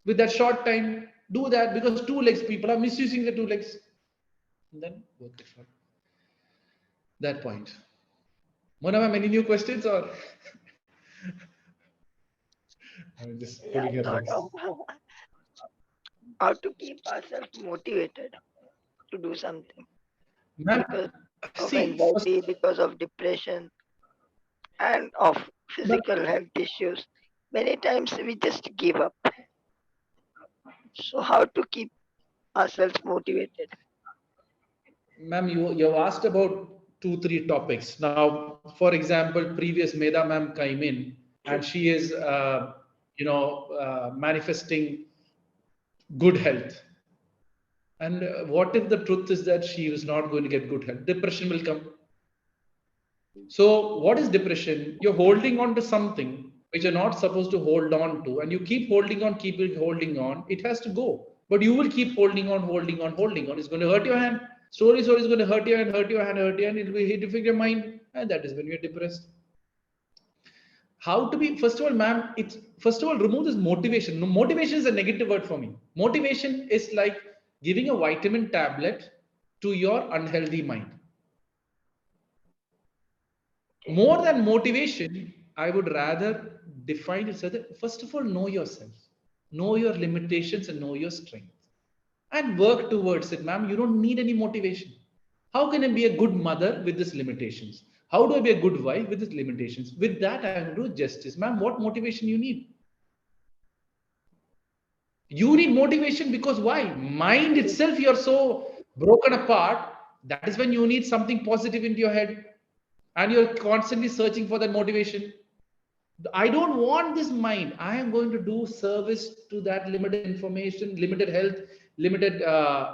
With that short time, do that, because 2 legs, people are misusing the 2 legs. And then work it for that point. Mona ma'am, any new questions or? I'm just putting her thought next. of how to keep ourselves motivated to do something because of anxiety, because of depression, and of physical health issues. Many times we just give up. So how to keep ourselves motivated? Ma'am, you asked about 2-3 topics. Now, for example, previous Meda ma'am came in and she is, manifesting good health. And what if the truth is that she is not going to get good health? Depression will come. So what is depression? You're holding on to something which you're not supposed to hold on to, and you keep holding on, keep holding on. It has to go, but you will keep holding on, holding on, holding on. It's going to hurt your hand. Slowly, slowly, it's going to hurt your hand, hurt your hand, hurt your hand. It will hit your mind, and that is when you're depressed. How to be? First of all, ma'am, it's first of all remove this motivation. No, motivation is a negative word for me. Motivation is like giving a vitamin tablet to your unhealthy mind. More than motivation, I would rather define it so that first of all, know yourself, know your limitations and know your strength, and work towards it, ma'am. You don't need any motivation. How can I be a good mother with these limitations? How do I be a good wife with these limitations? With that, I am do justice, ma'am. What motivation you need? You need motivation because why? Mind itself, you're so broken apart. That is when you need something positive into your head. And you're constantly searching for that motivation. I don't want this mind. I am going to do service to that limited information, limited health, limited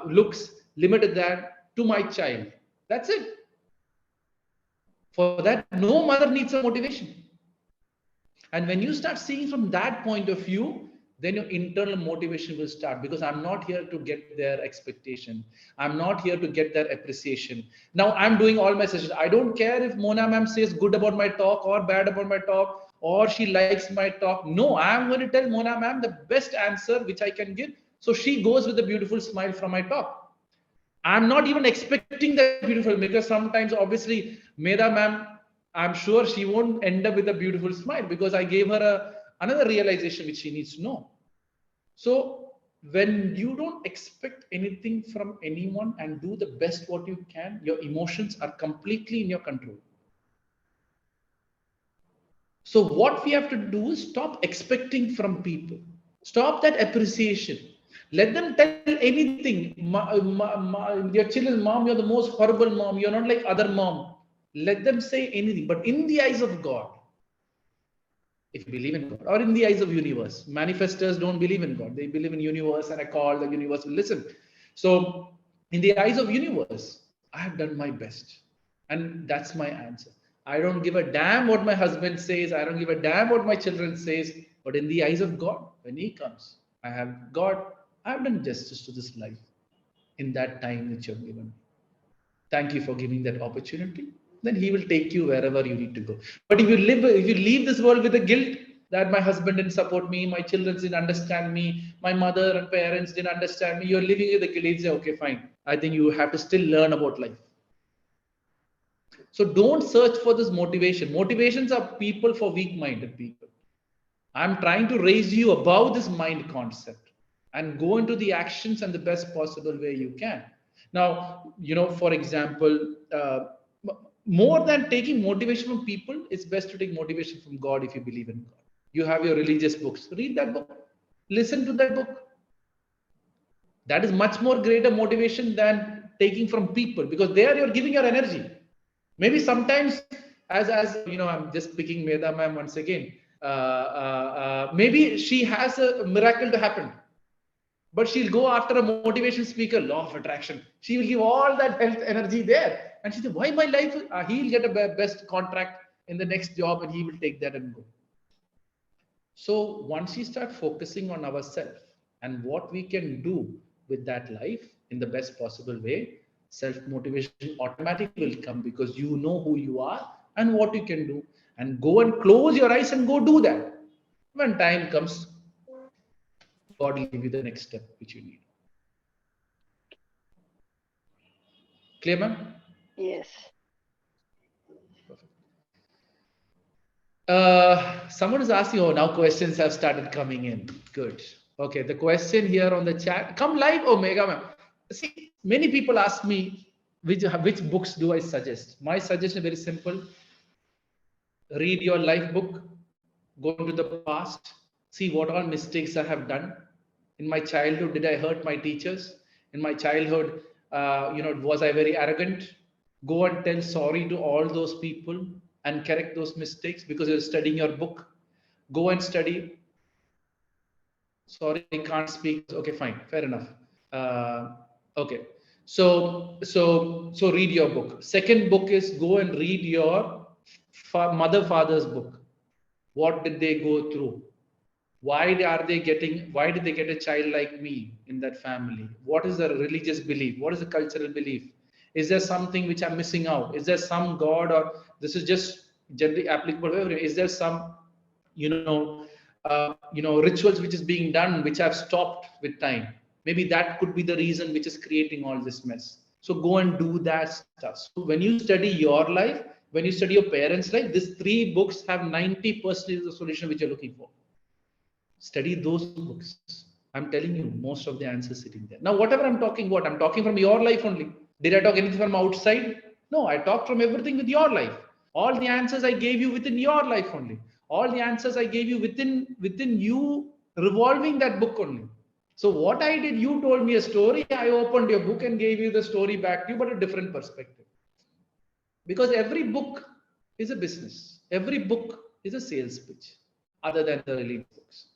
looks, limited that to my child. That's it. For that, no mother needs a motivation. And when you start seeing from that point of view, then your internal motivation will start, because I'm not here to get their expectation. I'm not here to get their appreciation. Now I'm doing all my sessions. I don't care if Mona ma'am says good about my talk or bad about my talk, or she likes my talk. No, I'm going to tell Mona ma'am the best answer which I can give. So she goes with a beautiful smile from my talk. I'm not even expecting that beautiful, because sometimes obviously Meda ma'am, I'm sure she won't end up with a beautiful smile, because I gave her another realization which she needs to know. So when you don't expect anything from anyone and do the best what you can, your emotions are completely in your control. So what we have to do is stop expecting from people. Stop that appreciation. Let them tell anything. Your children, mom, you're the most horrible mom. You're not like other mom. Let them say anything. But in the eyes of God, if you believe in God, or in the eyes of universe, manifestors don't believe in God. They believe in universe, and I call the universe will listen. So in the eyes of universe, I have done my best. And that's my answer. I don't give a damn what my husband says. I don't give a damn what my children says. But in the eyes of God, when he comes, I have God, I have done justice to this life in that time which you have given me. Thank you for giving that opportunity. Then he will take you wherever you need to go. But if you leave this world with the guilt that my husband didn't support me, my children didn't understand me, my mother and parents didn't understand me, you're living with the guilt. Say, okay, fine. I think you have to still learn about life. So don't search for this motivation. Motivations are people for weak-minded people. I'm trying to raise you above this mind concept and go into the actions and the best possible way you can. Now, for example, more than taking motivation from people, it's best to take motivation from God if you believe in God. You have your religious books. Read that book. Listen to that book. That is much more greater motivation than taking from people, because there you're giving your energy. Maybe sometimes, as I'm just picking Meda ma'am once again. Maybe she has a miracle to happen, but she'll go after a motivation speaker, law of attraction. She will give all that health energy there, and she said, "Why my life?" He'll get a best contract in the next job, and he will take that and go. So once we start focusing on ourselves and what we can do with that life in the best possible way, self-motivation automatically will come, because you know who you are and what you can do, and go and close your eyes and go do that. When time comes, God will give you the next step which you need. Clear, ma'am? Yes. Someone is asking, oh, now questions have started coming in. Good. Okay, the question here on the chat, come live, Omega, ma'am. See, many people ask me, which books do I suggest? My suggestion is very simple. Read your life book, go into the past, see what all mistakes I have done. In my childhood, did I hurt my teachers? In my childhood, was I very arrogant? Go and tell sorry to all those people and correct those mistakes, because you're studying your book. Go and study. Sorry, I can't speak. Okay, fine, fair enough. Okay. So read your book. Second book is go and read your father's book. What did they go through? Why did they get a child like me in that family? What is the religious belief? What is the cultural belief? Is there something which I'm missing out? Is there some God, or this is just generally applicable? Is there some, rituals which is being done which have stopped with time? Maybe that could be the reason which is creating all this mess. So go and do that stuff. So when you study your life, when you study your parents' life, these three books have 90% of the solution which you're looking for. Study those books. I'm telling you, most of the answers sitting there. Now, whatever I'm talking about, I'm talking from your life only. Did I talk anything from outside? No, I talked from everything with your life. All the answers I gave you within your life only. All the answers I gave you within you revolving that book only. So what I did, you told me a story, I opened your book and gave you the story back to you, but a different perspective. Because every book is a business. Every book is a sales pitch, other than the religious books,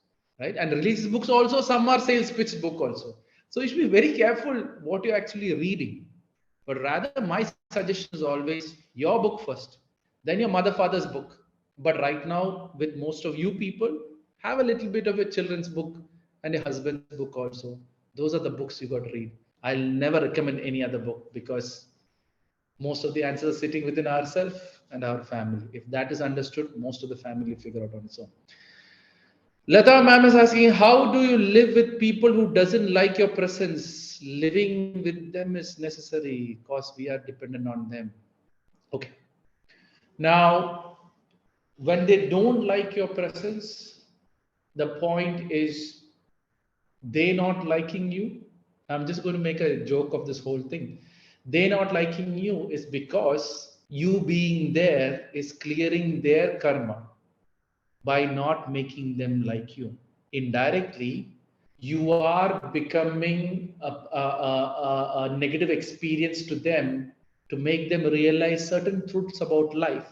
right? And religious books also, some are sales pitch book also. So you should be very careful what you're actually reading. But rather, my suggestion is always your book first, then your mother father's book. But right now, with most of you people, have a little bit of a children's book and a husband's book also. Those are the books you got to read. I'll never recommend any other book, because most of the answers are sitting within ourselves and our family. If that is understood, most of the family figure out on its own. Lata ma'am is asking, how do you live with people who doesn't like your presence? Living with them is necessary because we are dependent on them. Okay. Now, when they don't like your presence, the point is they not liking you. I'm just going to make a joke of this whole thing. They not liking you is because you being there is clearing their karma by not making them like you. Indirectly, you are becoming a negative experience to them to make them realize certain truths about life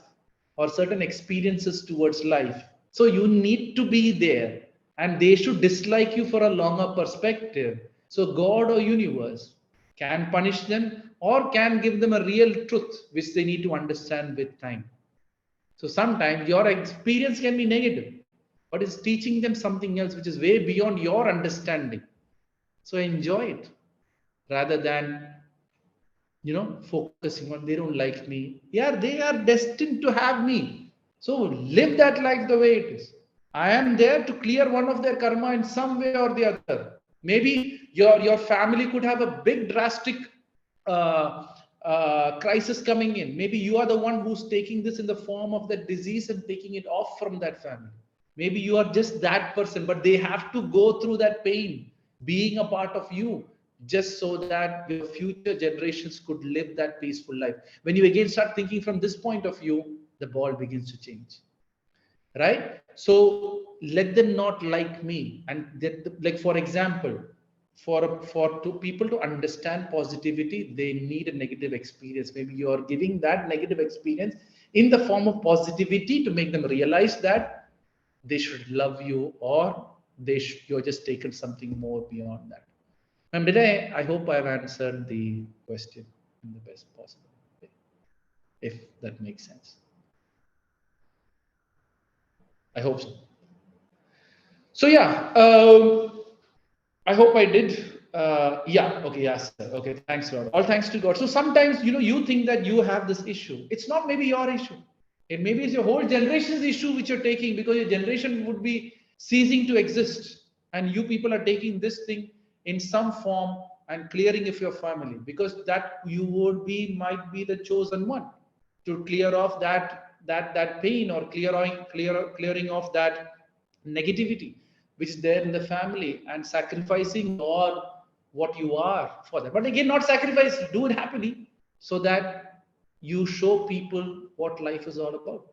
or certain experiences towards life. So you need to be there, and they should dislike you for a longer perspective. So God or universe can punish them or can give them a real truth which they need to understand with time. So sometimes your experience can be negative, but it's teaching them something else which is way beyond your understanding. So enjoy it rather than, focusing on they don't like me. Yeah, they are destined to have me. So live that life the way it is. I am there to clear one of their karma in some way or the other. Maybe your family could have a big drastic uh, crisis coming in. Maybe you are the one who's taking this in the form of that disease and taking it off from that family. Maybe you are just that person, but they have to go through that pain being a part of you, just so that your future generations could live that peaceful life. When you again start thinking from this point of view, the ball begins to change, right? So let them not like me, and that, like for example, for two people to understand positivity, they need a negative experience. Maybe you are giving that negative experience in the form of positivity to make them realize that they should love you, or you're just taken something more beyond that. Ma'am, I hope I've answered the question in the best possible way, if that makes sense. I hope so. So yeah, I hope I did. Yeah, okay, yes, sir. Okay, thanks, Lord. All thanks to God. So sometimes, you think that you have this issue. It's not maybe your issue. It maybe it's your whole generation's issue which you're taking, because your generation would be ceasing to exist. And you people are taking this thing in some form and clearing of your family, because that you might be the chosen one to clear off that pain, or clearing off that negativity which is there in the family, and sacrificing or what you are for that. But again, not sacrifice, do it happily, so that you show people what life is all about.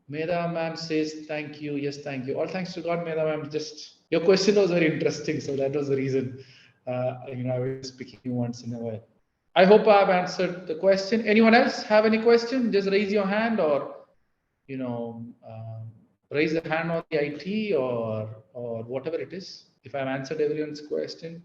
Meda ma'am says thank you. Yes, thank you. All thanks to God, Meda ma'am. Just your question was very interesting, so that was the reason. I was just picking you once in a while. I hope I've answered the question. Anyone else have any question? Just raise your hand, or raise the hand on the IT, or whatever it is. If I've answered everyone's question,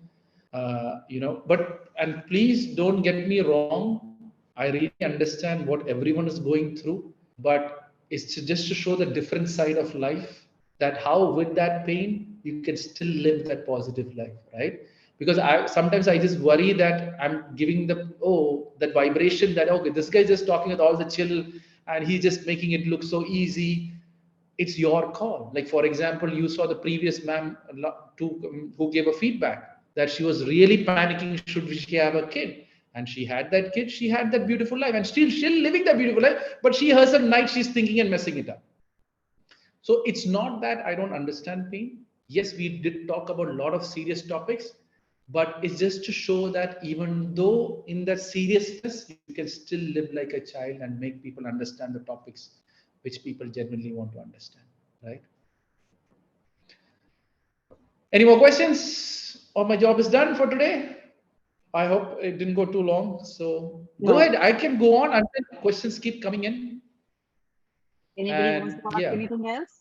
and please don't get me wrong. I really understand what everyone is going through, but it's just to show the different side of life, that how with that pain you can still live that positive life, right? Because I sometimes I just worry that I'm giving that vibration that, okay, this guy just talking with all the chill and he's just making it look so easy. It's your call. Like, for example, you saw the previous ma'am who gave a feedback that she was really panicking, should she have a kid? And she had that kid, she had that beautiful life, and still living that beautiful life, but she herself night she's thinking and messing it up. So it's not that I don't understand pain. Yes, we did talk about a lot of serious topics, but it's just to show that even though in that seriousness, you can still live like a child and make people understand the topics which people genuinely want to understand, right? Any more questions? Or my job is done for today? I hope it didn't go too long. So go ahead. I can go on until questions keep coming in. Anybody wants to ask anything else?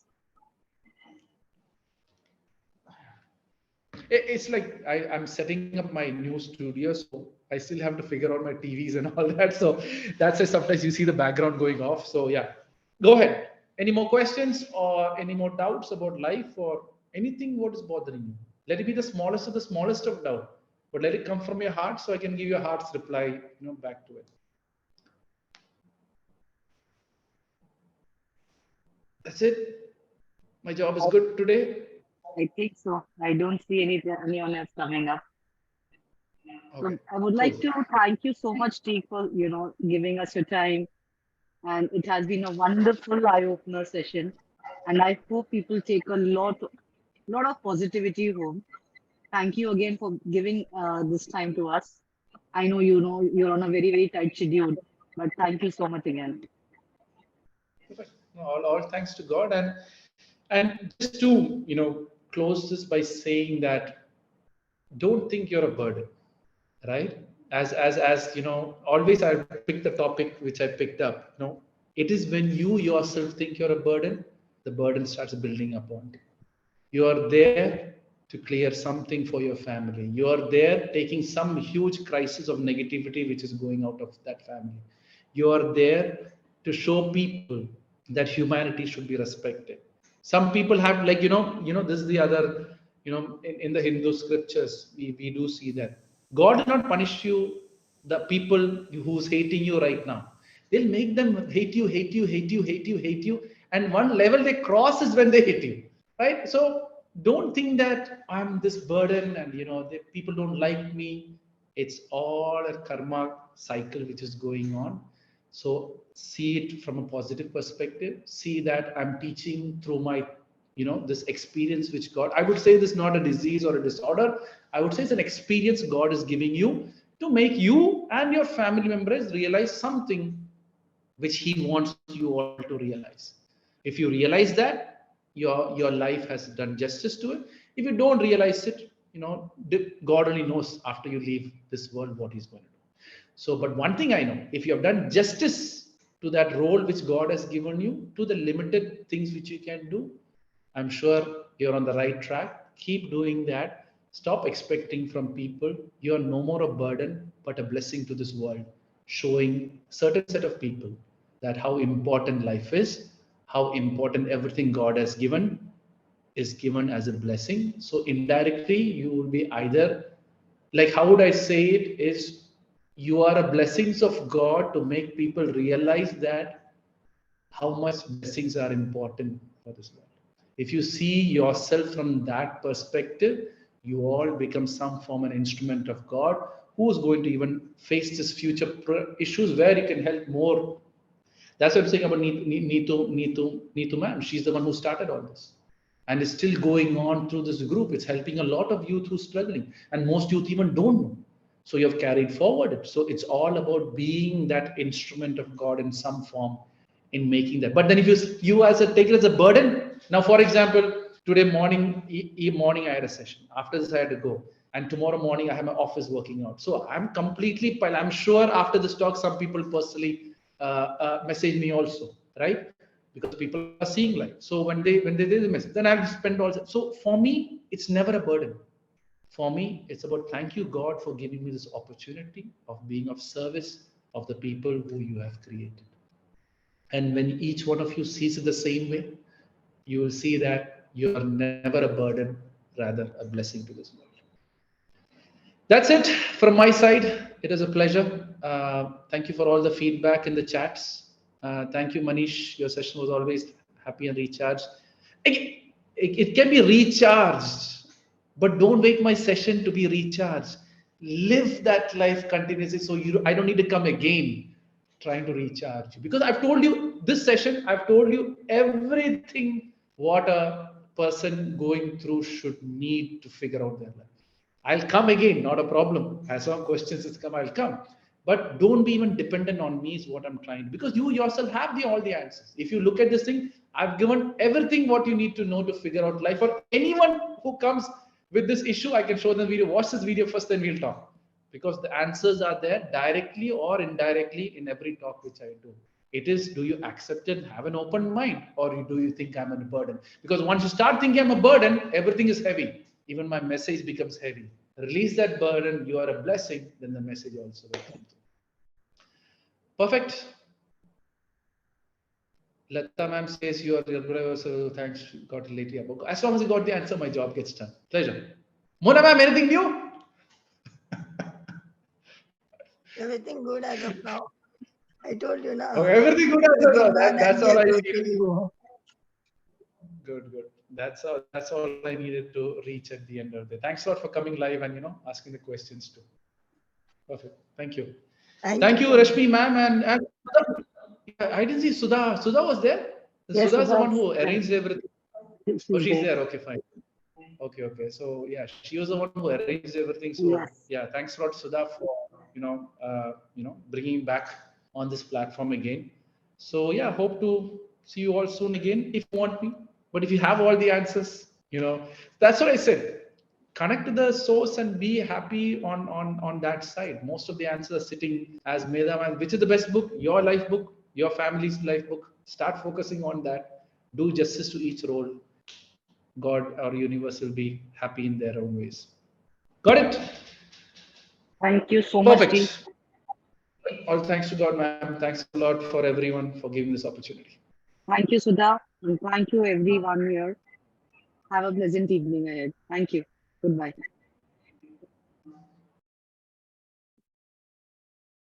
It's like I'm setting up my new studio, so I still have to figure out my TVs and all that. So that's why sometimes you see the background going off. So yeah, go ahead. Any more questions or any more doubts about life or anything what is bothering you? Let it be the smallest of doubt, but let it come from your heart so I can give your heart's reply, back to it. That's it. My job is good today. I think so. I don't see anyone else coming up. Okay. So I would like to thank you so much, Deek, for giving us your time, and it has been a wonderful eye-opener session. And I hope people take a lot of positivity home. Thank you again for giving this time to us. I know you're on a very, very tight schedule, but thank you so much again. All thanks to God, and just to close this by saying that don't think you're a burden, right? As always I pick the topic which I picked up. It is when you yourself think you're a burden, the burden starts building up on you. You are there to clear something for your family. You are there taking some huge crisis of negativity which is going out of that family. You are there to show people that humanity should be respected. Some people have, like, this is the other, in the Hindu scriptures, we do see that God will not punish you, the people who's hating you right now. They'll make them hate you, hate you, hate you, hate you, hate you. And one level they cross is when they hate you, right? So don't think that I'm this burden and people don't like me. It's all a karma cycle which is going on. So see it from a positive perspective. See that I'm teaching through my this experience which God, I would say this is not a disease or a disorder. I would say it's an experience God is giving you to make you and your family members realize something which He wants you all to realize. If you realize that, your life has done justice to it. If you don't realize it, God only knows after you leave this world what He's going to do. So, but one thing I know, if you have done justice to that role which God has given you, to the limited things which you can do, I'm sure you're on the right track. Keep doing that. Stop expecting from people. You're no more a burden, but a blessing to this world, showing certain set of people that how important life is, how important everything God has given is given as a blessing. So indirectly, you will be either, like, how would I say it, is you are a blessings of God to make people realize that how much blessings are important for this world. If you see yourself from that perspective, you all become some form an instrument of God who's going to even face this future issues where you can help more. That's what I'm saying about Neetu ma'am. She's the one who started all this and is still going on through this group. It's helping a lot of youth who's struggling, and most youth even don't know. So you have carried forward. So it's all about being that instrument of God in some form in making that. But then if you as a take it as a burden. Now, for example, today morning I had a session. After this, I had to go. And tomorrow morning, I have my office working out. So I'm completely, I'm sure after this talk, some people personally message me also, right? Because people are seeing life. So when they do the message, then I have to spend all. So for me, it's never a burden. For me, it's about thank you, God, for giving me this opportunity of being of service of the people who you have created. And when each one of you sees it the same way, you will see that you are never a burden, rather a blessing to this world. That's it from my side. It is a pleasure. Thank you for all the feedback in the chats. Thank you, Manish. Your session was always happy and recharged. It can be recharged, but don't wait my session to be recharged. Live that life continuously, so I don't need to come again trying to recharge you, because I've told you this session, I've told you everything what a person going through should need to figure out their life. I'll come again, not a problem. As long questions is come, I'll come. But don't be even dependent on me is what I'm trying, because you yourself have all the answers. If you look at this thing, I've given everything what you need to know to figure out life. For anyone who comes with this issue, I can show them video. Watch this video first, then we'll talk. Because the answers are there directly or indirectly in every talk which I do. It is, do you accept it, have an open mind, or do you think I'm a burden? Because once you start thinking I'm a burden, everything is heavy. Even my message becomes heavy. Release that burden, you are a blessing, then the message also will come. Perfect. Lata ma'am says you are your brother, so thanks, got it later. As long as you got the answer, my job gets done. Pleasure. Mona ma'am, anything new? Everything good as of now. I told you now. Oh, everything good as of now. That's all I needed. Good. That's all I needed to reach at the end of the day. Thanks a lot for coming live and asking the questions too. Perfect. Thank you. Thank you, Rashmi ma'am, and I didn't see Sudha. Sudha was there. Yes, Sudha is the Sudha one who is there. arranged everything. She's Oh, she's there. there. Okay, fine. Okay. So yeah, she was the one who arranged everything. So Yes. yeah, thanks a lot, Sudha, for bringing back on this platform again. So yeah, hope to see you all soon again if you want me. But if you have all the answers, that's what I said. Connect to the source and be happy on that side. Most of the answers are sitting as Medha. Which is the best book? Your life book, your family's life book. Start focusing on that. Do justice to each role. God or universe will be happy in their own ways. Got it? Thank you so much, Deek. Perfect. All thanks to God, ma'am. Thanks a lot for everyone for giving this opportunity. Thank you, Sudha. And thank you, everyone here. Have a pleasant evening ahead. Thank you. Goodbye.